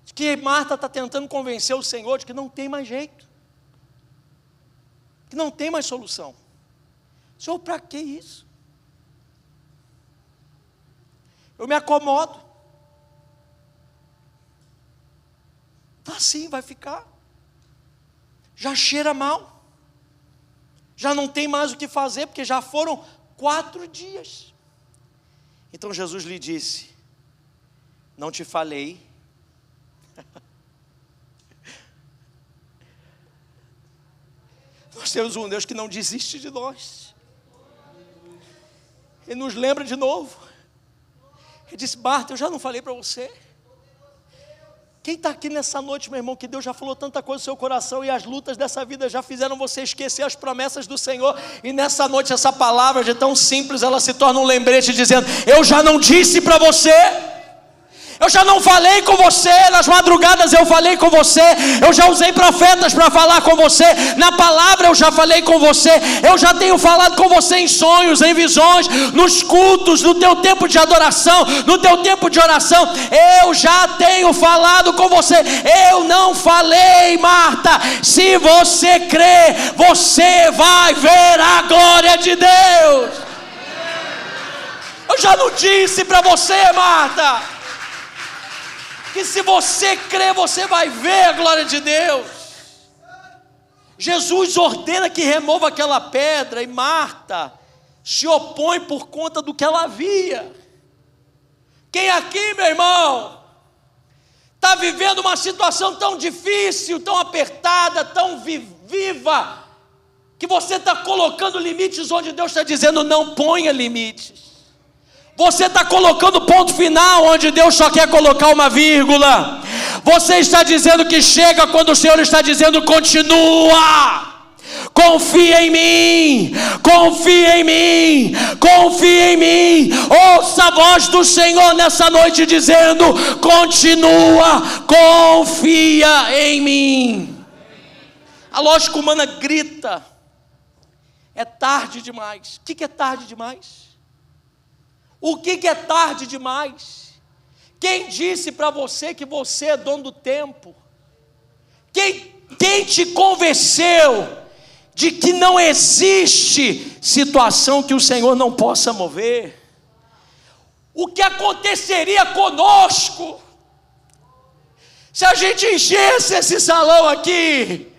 de que Marta está tentando convencer o Senhor de que não tem mais jeito, que não tem mais solução. Senhor, para que isso? Eu me acomodo. Tá assim, vai ficar. já cheira mal, já não tem mais o que fazer, porque já foram 4 dias. Então Jesus lhe disse: não te falei? Nós temos um Deus que não desiste de nós. Ele nos lembra de novo. Ele disse: Marta, eu já não falei para você? Quem está aqui nessa noite, meu irmão, que Deus já falou tanta coisa no seu coração e as lutas dessa vida já fizeram você esquecer as promessas do Senhor, e nessa noite essa palavra de tão simples, ela se torna um lembrete dizendo: eu já não disse para você? Eu já não falei com você, nas madrugadas eu falei com você, eu já usei profetas para falar com você, na palavra eu já falei com você, eu já tenho falado com você em sonhos, em visões, nos cultos, no teu tempo de adoração, no teu tempo de oração, eu já tenho falado com você. Eu não falei, Marta? Se você crê, você vai ver a glória de Deus. Eu já não disse para você, Marta, que se você crer, você vai ver a glória de Deus? Jesus ordena que remova aquela pedra, e Marta se opõe por conta do que ela via. Quem aqui, meu irmão, está vivendo uma situação tão difícil, tão apertada, tão viva, que você está colocando limites onde Deus está dizendo: não ponha limites. Você está colocando ponto final onde Deus só quer colocar uma vírgula. Você está dizendo que chega quando o Senhor está dizendo: continua. Confia em mim, confia em mim, confia em mim. Ouça a voz do Senhor nessa noite dizendo: continua, confia em mim. A lógica humana grita: é tarde demais. O que é tarde demais? O que é tarde demais? Quem disse para você que você é dono do tempo? Quem te convenceu de que não existe situação que o Senhor não possa mover? O que aconteceria conosco se a gente enchesse esse salão aqui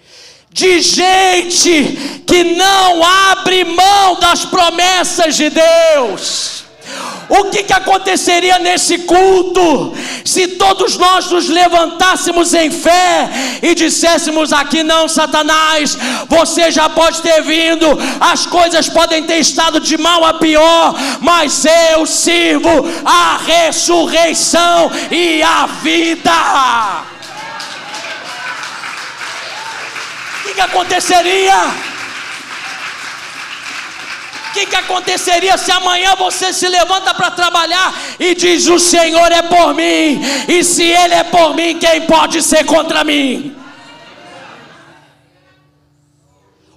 de gente que não abre mão das promessas de Deus? O que aconteceria nesse culto se todos nós nos levantássemos em fé e disséssemos aqui: não, Satanás, você já pode ter vindo, as coisas podem ter estado de mal a pior, mas eu sirvo a ressurreição e a vida. O que aconteceria? O que aconteceria se amanhã você se levanta para trabalhar e diz: o Senhor é por mim, e se Ele é por mim, quem pode ser contra mim?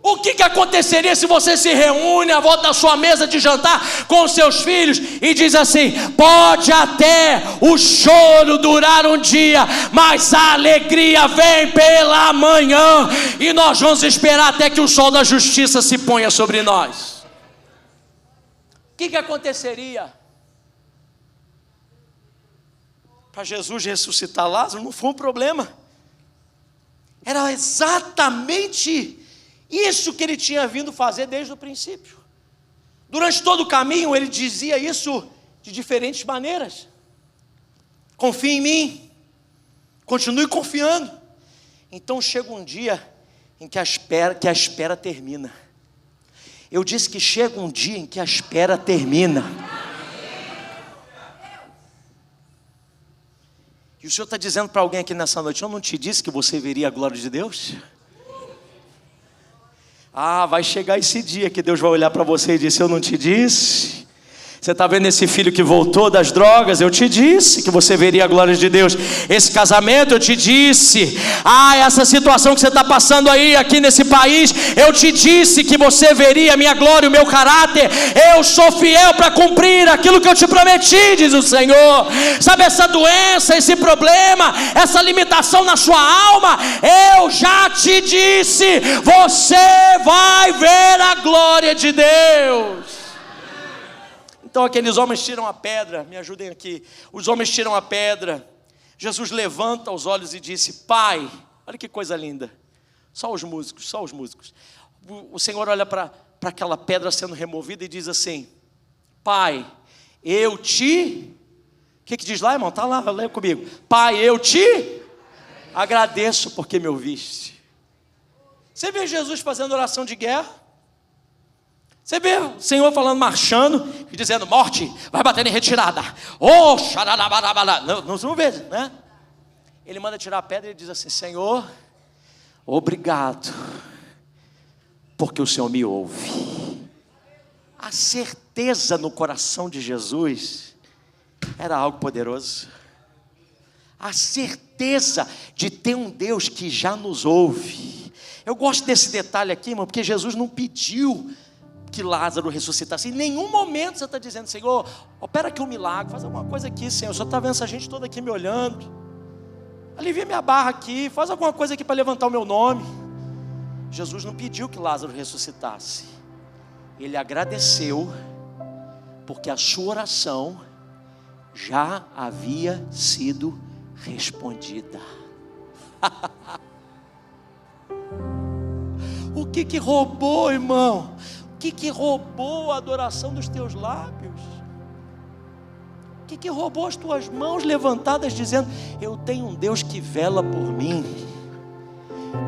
O que aconteceria se você se reúne à volta da sua mesa de jantar com os seus filhos e diz assim: pode até o choro durar um dia, mas a alegria vem pela manhã, e nós vamos esperar até que o sol da justiça se ponha sobre nós? O que aconteceria? Para Jesus ressuscitar Lázaro não foi um problema. Era exatamente isso que ele tinha vindo fazer desde o princípio. Durante todo o caminho ele dizia isso de diferentes maneiras: confie em mim, continue confiando. Então chega um dia em que a espera termina. Eu disse que chega um dia em que a espera termina. E o Senhor está dizendo para alguém aqui nessa noite: eu não te disse que você veria a glória de Deus? Vai chegar esse dia que Deus vai olhar para você e dizer: eu não te disse? Você está vendo esse filho que voltou das drogas? Eu te disse que você veria a glória de Deus. Esse casamento, eu te disse. Essa situação que você está passando aí, aqui nesse país, eu te disse que você veria a minha glória, o meu caráter. Eu sou fiel para cumprir aquilo que eu te prometi, diz o Senhor. Sabe essa doença, esse problema, essa limitação na sua alma? Eu já te disse, você vai ver a glória de Deus. Então aqueles homens tiram a pedra, me ajudem aqui. Os homens tiram a pedra. Jesus levanta os olhos e disse: Pai, olha que coisa linda, Só os músicos. O Senhor olha para aquela pedra sendo removida e diz assim: Pai, eu te... O que diz lá, irmão? Está lá, leia comigo. Pai, eu te agradeço porque me ouviste. Você vê Jesus fazendo oração de guerra? Você vê o Senhor falando, marchando e dizendo: morte, vai bater em retirada. Oh, xararabarabara. Não vê, né? Ele manda tirar a pedra e diz assim: Senhor, obrigado, porque o Senhor me ouve. A certeza no coração de Jesus era algo poderoso. A certeza de ter um Deus que já nos ouve. Eu gosto desse detalhe aqui, irmão, porque Jesus não pediu que Lázaro ressuscitasse. Em nenhum momento você está dizendo: Senhor, opera aqui um milagre, faz alguma coisa aqui, Senhor. O Senhor está vendo essa gente toda aqui me olhando. Alivia minha barra aqui, faz alguma coisa aqui para levantar o meu nome. Jesus não pediu que Lázaro ressuscitasse. Ele agradeceu, porque a sua oração já havia sido respondida. O que roubou, irmão? O que roubou a adoração dos teus lábios? O que roubou as tuas mãos levantadas dizendo: eu tenho um Deus que vela por mim,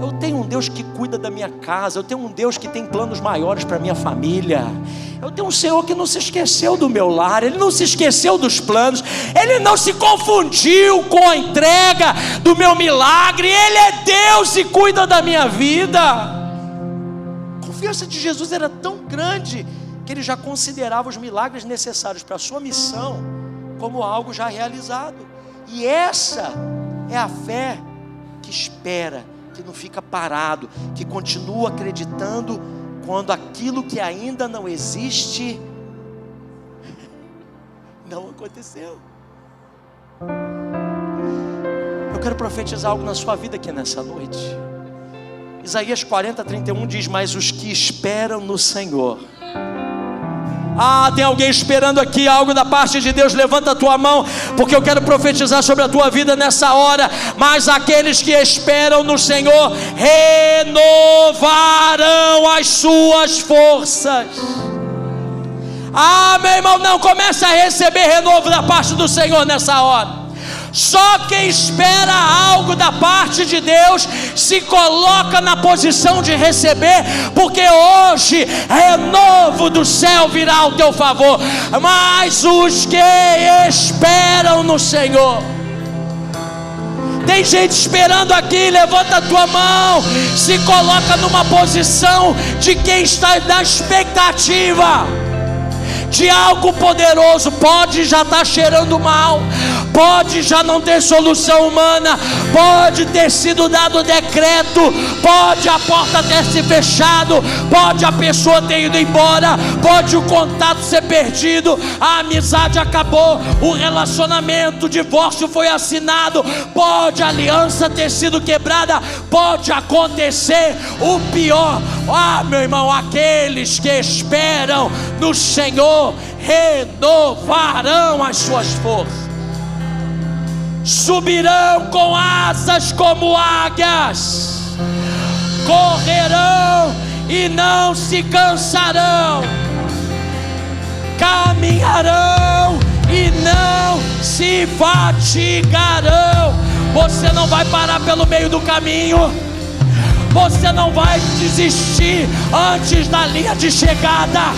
eu tenho um Deus que cuida da minha casa, eu tenho um Deus que tem planos maiores para a minha família, eu tenho um Senhor que não se esqueceu do meu lar, Ele não se esqueceu dos planos, Ele não se confundiu com a entrega do meu milagre, Ele é Deus e cuida da minha vida. A confiança de Jesus era tão grande que Ele já considerava os milagres necessários para a sua missão como algo já realizado. E essa é a fé que espera, que não fica parado, que continua acreditando quando aquilo que ainda não existe não aconteceu. Eu quero profetizar algo na sua vida aqui nessa noite. Isaías 40:31 diz: mas os que esperam no Senhor. Tem alguém esperando aqui algo da parte de Deus? Levanta a tua mão, porque eu quero profetizar sobre a tua vida nessa hora. Mas aqueles que esperam no Senhor renovarão as suas forças. Meu irmão, não comece a receber renovo da parte do Senhor nessa hora. Só quem espera algo da parte de Deus se coloca na posição de receber, porque hoje renovo do céu virá ao teu favor. Mas os que esperam no Senhor, tem gente esperando aqui, levanta a tua mão, se coloca numa posição de quem está na expectativa de algo poderoso. Pode já estar cheirando mal, pode já não ter solução humana, pode ter sido dado decreto, pode a porta ter se fechado, pode a pessoa ter ido embora, pode o contato ser perdido, a amizade acabou, o relacionamento, o divórcio foi assinado, pode a aliança ter sido quebrada, pode acontecer o pior. Meu irmão, aqueles que esperam no Senhor renovarão as suas forças, subirão com asas como águias, correrão e não se cansarão, caminharão e não se fatigarão. Você não vai parar pelo meio do caminho, você não vai desistir antes da linha de chegada.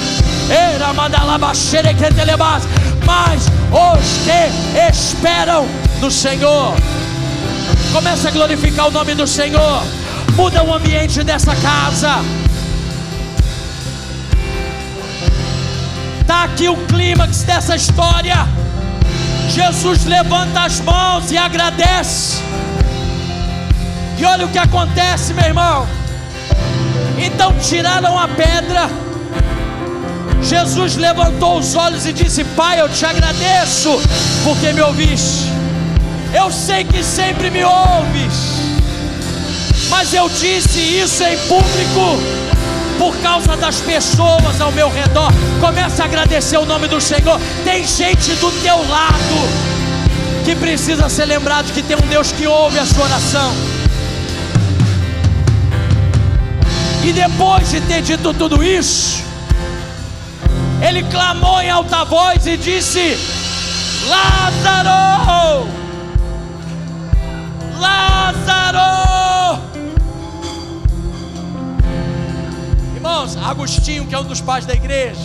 Mas os que esperam no Senhor, começa a glorificar o nome do Senhor. Muda o ambiente dessa casa. Está aqui o clímax dessa história. Jesus levanta as mãos e agradece. E olha o que acontece, meu irmão. Então tiraram a pedra. Jesus levantou os olhos e disse: Pai, eu te agradeço porque me ouviste. Eu sei que sempre me ouves, mas eu disse isso em público por causa das pessoas ao meu redor. Comece a agradecer o nome do Senhor. Tem gente do teu lado que precisa ser lembrado que tem um Deus que ouve a sua oração. E depois de ter dito tudo isso, ele clamou em alta voz e disse: Lázaro! Lázaro! Irmãos, Agostinho, que é um dos pais da igreja,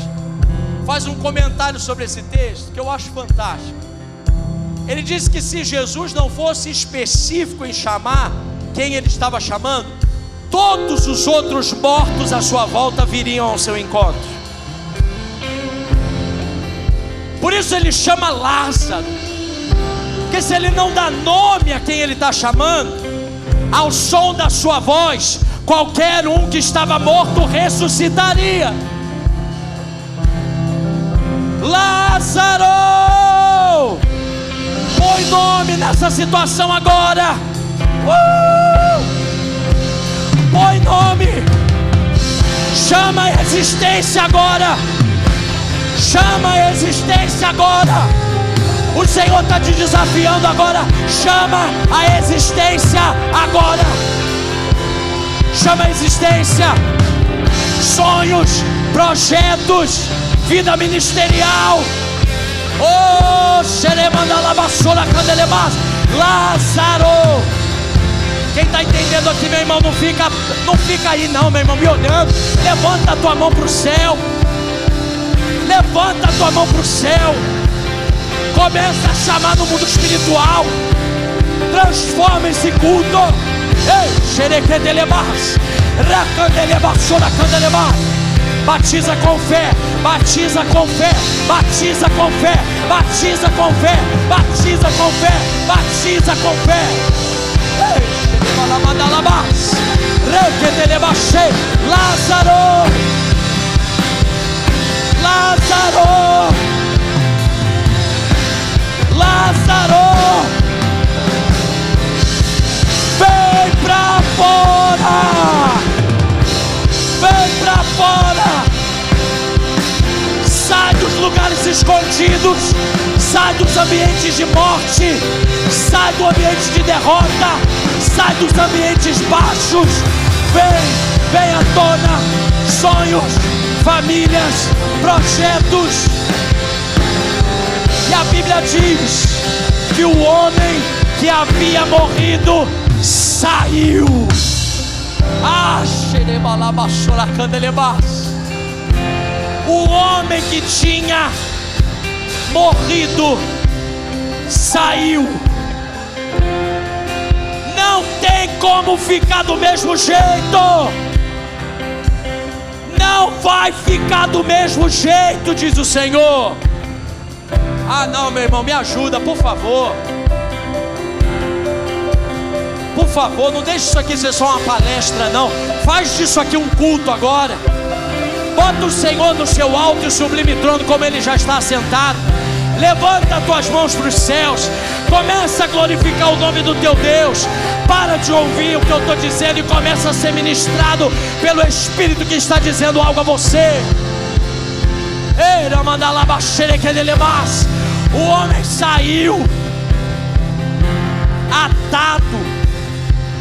faz um comentário sobre esse texto que eu acho fantástico. Ele diz que se Jesus não fosse específico em chamar quem ele estava chamando, todos os outros mortos à sua volta viriam ao seu encontro. Por isso ele chama Lázaro, porque se ele não dá nome a quem ele está chamando, ao som da sua voz, qualquer um que estava morto ressuscitaria. Lázaro, põe nome nessa situação agora. Põe nome. Chama a existência agora. Chama a existência agora. O Senhor está te desafiando agora. Chama a existência agora. Chama a existência. Sonhos, projetos, vida ministerial. Oh, Lázaro. Quem está entendendo aqui, meu irmão, não fica aí não, meu irmão, me olhando. Levanta a tua mão para o céu. Levanta a tua mão para o céu. Começa a chamar no mundo espiritual. Transforma esse culto. Ei, batiza com fé, batiza com fé, batiza com fé, batiza com fé, batiza com fé, batiza com fé. Lázaro, Lázaro, Lázaro, vem pra fora, vem pra fora, sai dos lugares escondidos, sai dos ambientes de morte, sai do ambiente de derrota, sai dos ambientes baixos, vem à tona, sonhos, famílias, projetos. E a Bíblia diz que o homem que havia morrido saiu. O homem que tinha morrido saiu. Não tem como ficar do mesmo jeito. Não vai ficar do mesmo jeito, diz o Senhor. Ah não, meu irmão, me ajuda, por favor. Por favor, não deixe isso aqui ser só uma palestra, não. Faz disso aqui um culto agora. Bota o Senhor no seu alto e sublime trono, como Ele já está assentado. Levanta as tuas mãos para os céus. Começa a glorificar o nome do teu Deus. Para de ouvir o que eu estou dizendo e começa a ser ministrado pelo Espírito que está dizendo algo a você. O homem saiu atado,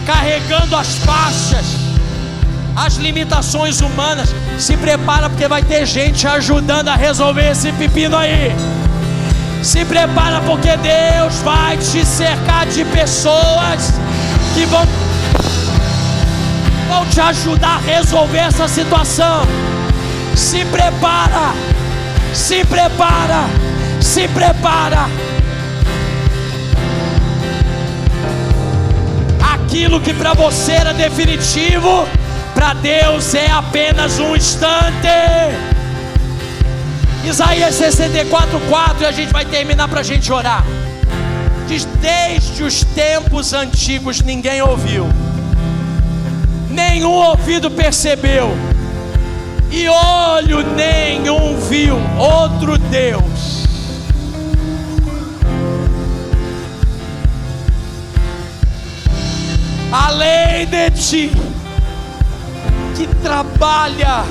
carregando as faixas, as limitações humanas. Se prepara, porque vai ter gente ajudando a resolver esse pepino aí. Se prepara, porque Deus vai te cercar de pessoas que vão te ajudar a resolver essa situação. Se prepara, se prepara, se prepara. Aquilo que para você era definitivo, para Deus é apenas um instante. Isaías 64:4, e a gente vai terminar para a gente orar. Diz: desde os tempos antigos ninguém ouviu, nenhum ouvido percebeu, e olho nenhum viu outro Deus. Além de ti, que trabalha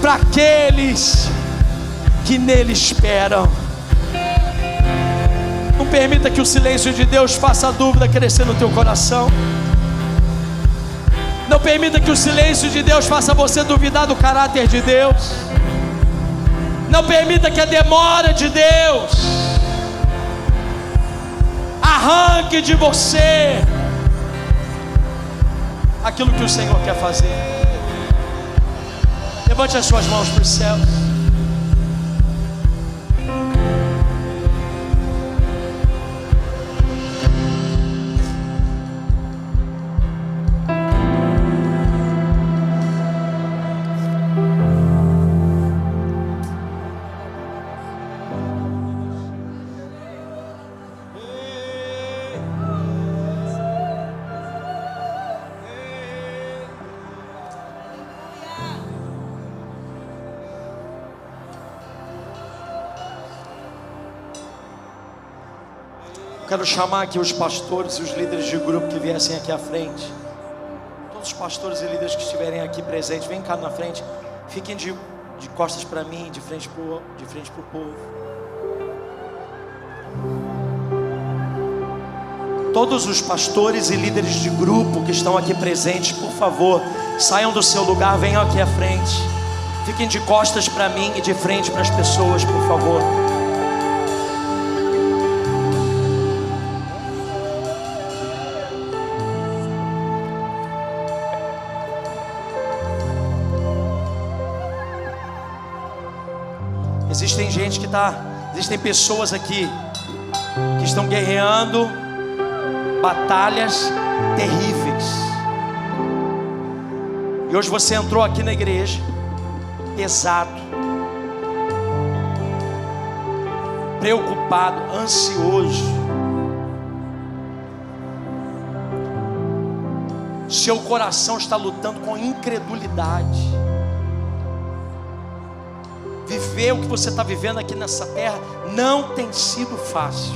para aqueles que nele esperam. Não permita que o silêncio de Deus faça a dúvida crescer no teu coração. Não permita que o silêncio de Deus faça você duvidar do caráter de Deus. Não permita que a demora de Deus arranque de você aquilo que o Senhor quer fazer. Levante as suas mãos para os céus. Quero chamar aqui os pastores e os líderes de grupo que viessem aqui à frente. Todos os pastores e líderes que estiverem aqui presentes, vem cá na frente. Fiquem de costas para mim, de frente para o povo. Todos os pastores e líderes de grupo que estão aqui presentes, por favor, saiam do seu lugar, venham aqui à frente. Fiquem de costas para mim e de frente para as pessoas, por favor. Existem pessoas aqui que estão guerreando batalhas terríveis. E hoje você entrou aqui na igreja pesado, preocupado, ansioso. Seu coração está lutando com incredulidade. Viver o que você está vivendo aqui nessa terra não tem sido fácil.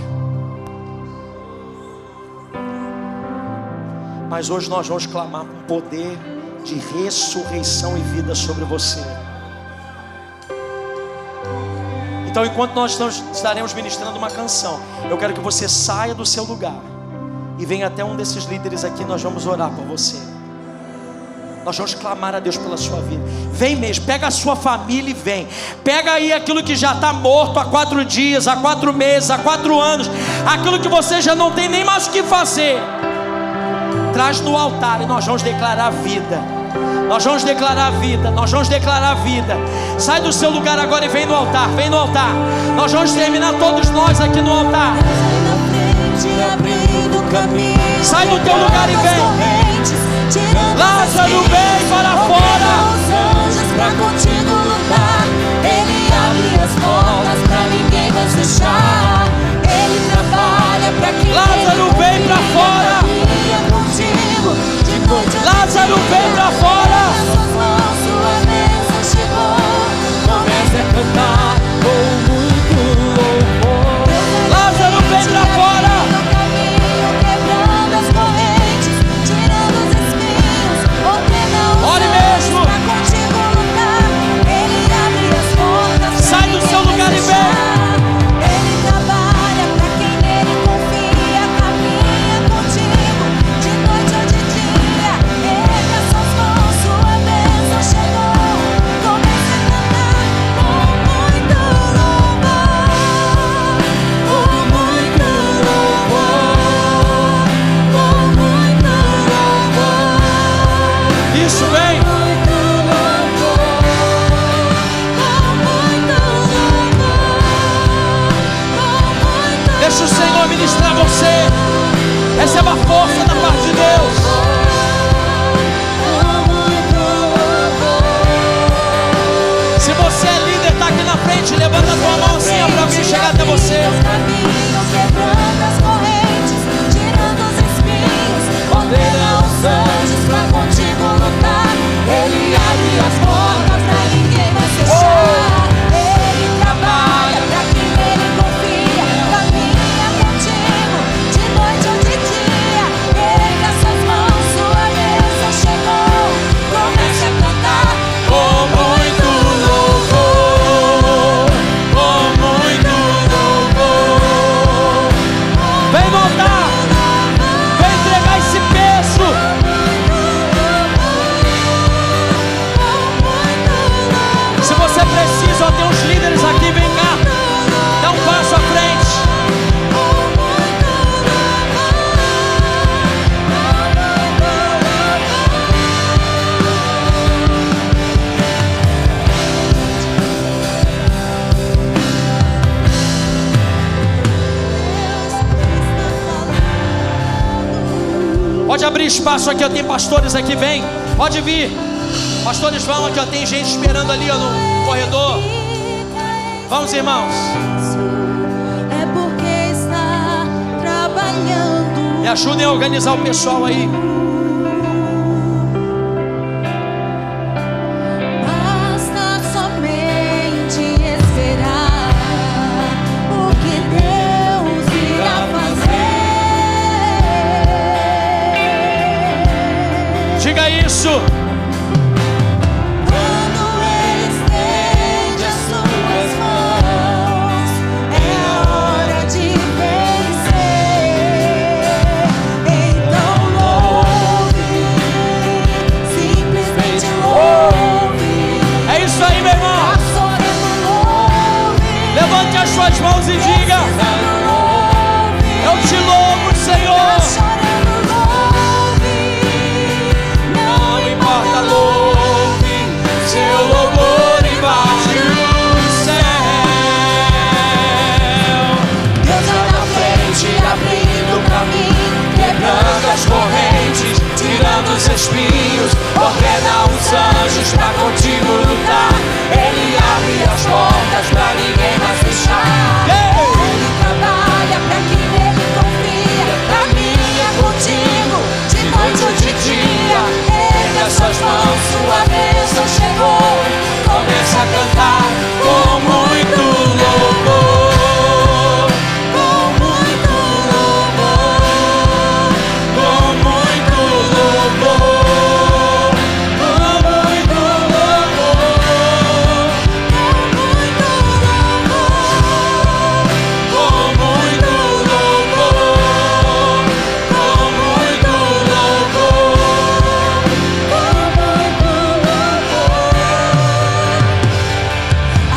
Mas hoje nós vamos clamar com poder de ressurreição e vida sobre você. Então, enquanto nós estaremos ministrando uma canção, eu quero que você saia do seu lugar e venha até um desses líderes aqui. Nós vamos orar por você. Nós vamos clamar a Deus pela sua vida. Vem mesmo, pega a sua família e vem. Pega aí aquilo que já está morto há 4 dias, há 4 meses, há 4 anos. Aquilo que você já não tem nem mais o que fazer. Traz no altar e nós vamos declarar vida. Nós vamos declarar vida. Nós vamos declarar vida. Sai do seu lugar agora e vem no altar. Vem no altar. Nós vamos terminar todos nós aqui no altar. Sai do teu lugar e vem. Lázaro, vem para fora. Os anjos pra contigo lutar. Ele abre as portas pra ninguém vai fechar. Ele trabalha pra quem Lázaro, vem pra fora. Contigo, de noite Lázaro, vem pra fora. Sua bênção chegou. Comece a cantar com muito louvor. Lázaro, vem pra fora. Quebrando as correntes, tirando os espinhos, ordenando Ore mesmo. pra contigo lutar. Ele abre as portas. Sai do seu lugar e vem. Ele trabalha pra quem nele confia, caminha contigo, de noite ou de dia. Erga suas mãos, sua bênção chegou. Comece a cantar com muito louvor, com muito louvor, com muito louvor. Isso, vem. Muito louvor, com muito louvor, com muito. Deixa o Senhor ministrar você. Receba força da parte de Deus. Se você é líder, está aqui na frente, levanta a tua mão assim para alguém chegar até você. Quebrando as correntes, tirando os espinhos, ordena os anjos pra contigo lutar. Ele abre as portas pra ninguém vai fechar. Ele trabalha pra quem nele confia, caminha contigo, de noite ou de dia. Erga suas mãos, sua bênção chegou. Comece a cantar Com muito louvor, com muito louvor. abrir espaço aqui, ó, tem pastores aqui, vem. Pode vir. Pastores vão aqui, ó, tem gente esperando ali, ó, no corredor. Vamos, irmãos. É porque está trabalhando. Me ajudem a organizar o pessoal aí. Basta somente esperar o que Deus irá fazer. Diga isso. Quando Ele estende as suas mãos, é a hora de vencer. Então louve, simplesmente louve. É isso aí, meu irmão. Tá chorando, louve. Levante as suas mãos e diga: Precisando, louve. eu te louvo, Tá Senhor. chorando, louve. Não importa, louve, seu louvor invade o céu. Deus vai na frente, abrindo o caminho, Quebrando as correntes, tirando os espinhos, ordena os anjos pra contigo lutar. Ele abre as portas pra ninguém mais fechar. Ele trabalha pra quem nele confia. Caminha contigo, de noite ou de dia. Erga suas mãos, sua bênção chegou. Começa a cantar com muito louvor, Com muito louvor, com muito louvor, com muito louvor, com muito louvor, com muito louvor, com muito louvor.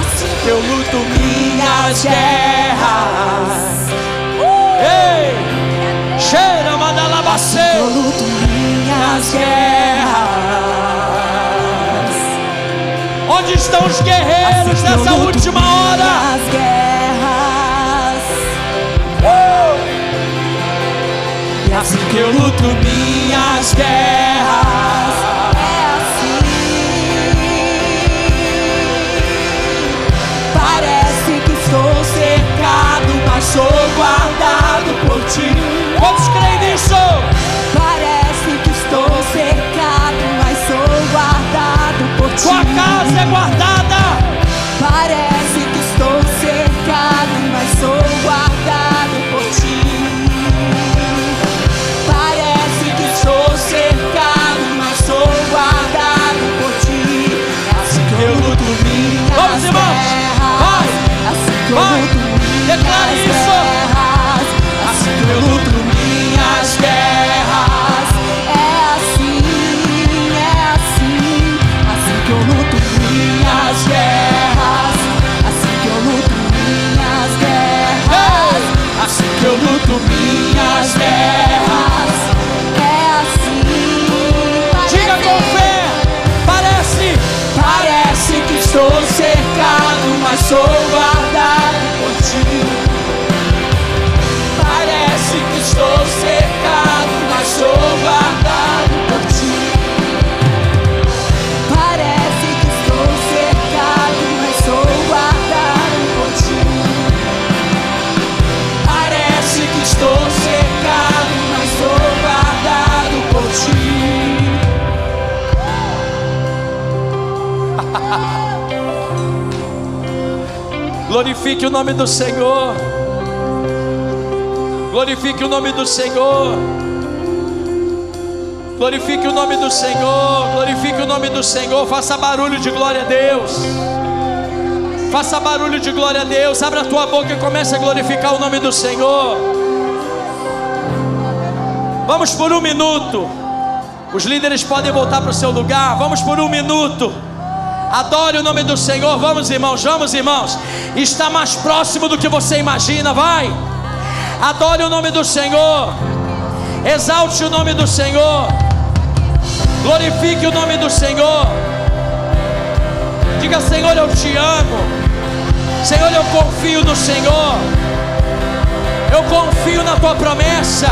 assim Eu luto minhas guerras. Ei, cheira, manda lá eu baceu. luto minhas guerras. Onde estão os guerreiros Assim que eu nessa luto última hora? minhas guerras. É assim que eu luto minhas guerras. É assim. Parece que estou cercado, mas sou guardado por ti. Quantos creem nisso? Parece que estou cercado, mas sou guardado por ti. Sua casa é guardada. Parece que estou cercado, mas sou guardado por ti. Parece que estou cercado, mas sou guardado por ti. Assim que eu luto minhas Vamos, irmãos. guerras. Vai. Assim que eu Vai. luto Declare minhas isso. guerras. Assim que eu luto minhas guerras. É assim, é assim. Assim que eu luto minhas guerras. Assim que eu luto minhas guerras. Assim que eu luto minhas guerras. É assim. Diga com fé. Parece que estou cercado, mas sou guardado por ti. Parece que estou cercado, mas sou guardado por ti. Parece que estou cercado, mas sou guardado por ti. Parece que estou cercado, mas sou guardado por ti. Glorifique o nome do Senhor. Glorifique o nome do Senhor. Glorifique o nome do Senhor. Glorifique o nome do Senhor. Faça barulho de glória a Deus. Faça barulho de glória a Deus. Abra a tua boca e comece a glorificar o nome do Senhor. Vamos por um minuto. Os líderes podem voltar para o seu lugar. Vamos por um minuto. Adore o nome do Senhor. Vamos, irmãos, vamos, irmãos. Está mais próximo do que você imagina. Vai. Adore o nome do Senhor. Exalte o nome do Senhor. Glorifique o nome do Senhor. Diga: Senhor, eu te amo. Senhor, eu confio no Senhor. Eu confio na tua promessa.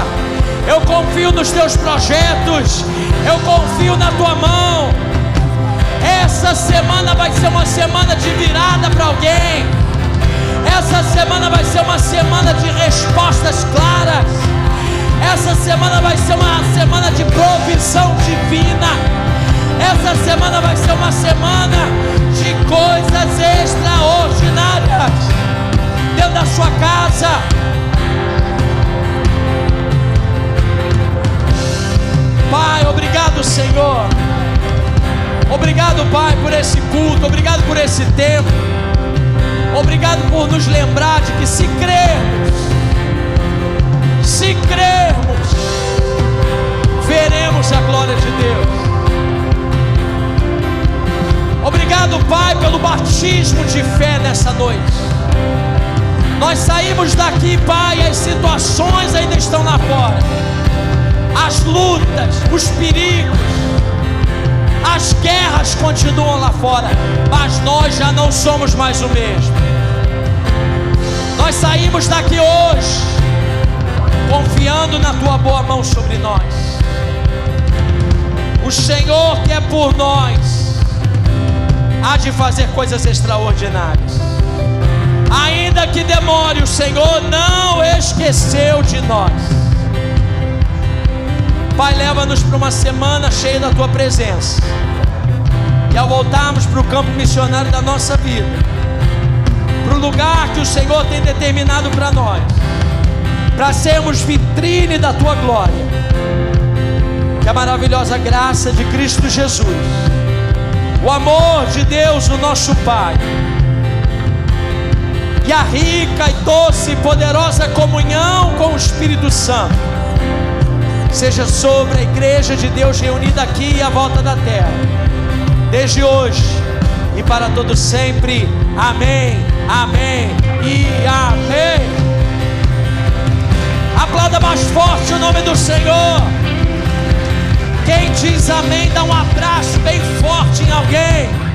Eu confio nos teus projetos. Eu confio na tua mão. Essa semana vai ser uma semana de virada para alguém. Essa semana vai ser uma semana de respostas claras. Essa semana vai ser uma semana de provisão divina. Essa semana vai ser uma semana de coisas extraordinárias dentro da sua casa. Pai, obrigado, Senhor. Obrigado, Pai, por esse culto. Obrigado por esse tempo. Obrigado por nos lembrar de que se crermos, veremos a glória de Deus. Obrigado, Pai, pelo batismo de fé nessa noite. Nós saímos daqui, Pai, as situações ainda estão lá fora. As lutas, os perigos, as guerras continuam lá fora, mas nós já não somos mais o mesmo. Nós saímos daqui hoje confiando na tua boa mão sobre nós. O Senhor que é por nós há de fazer coisas extraordinárias. Ainda que demore, o Senhor não esqueceu de nós. Pai, leva-nos para uma semana cheia da tua presença. E ao voltarmos para o campo missionário da nossa vida, para o lugar que o Senhor tem determinado para nós, para sermos vitrine da tua glória, que a maravilhosa graça de Cristo Jesus, o amor de Deus, o nosso Pai, e a rica e doce e poderosa comunhão com o Espírito Santo seja sobre a igreja de Deus reunida aqui e à volta da terra, desde hoje e para todo sempre. Amém, amém e amém. Aplauda mais forte o nome do Senhor. Quem diz amém, dá um abraço bem forte em alguém.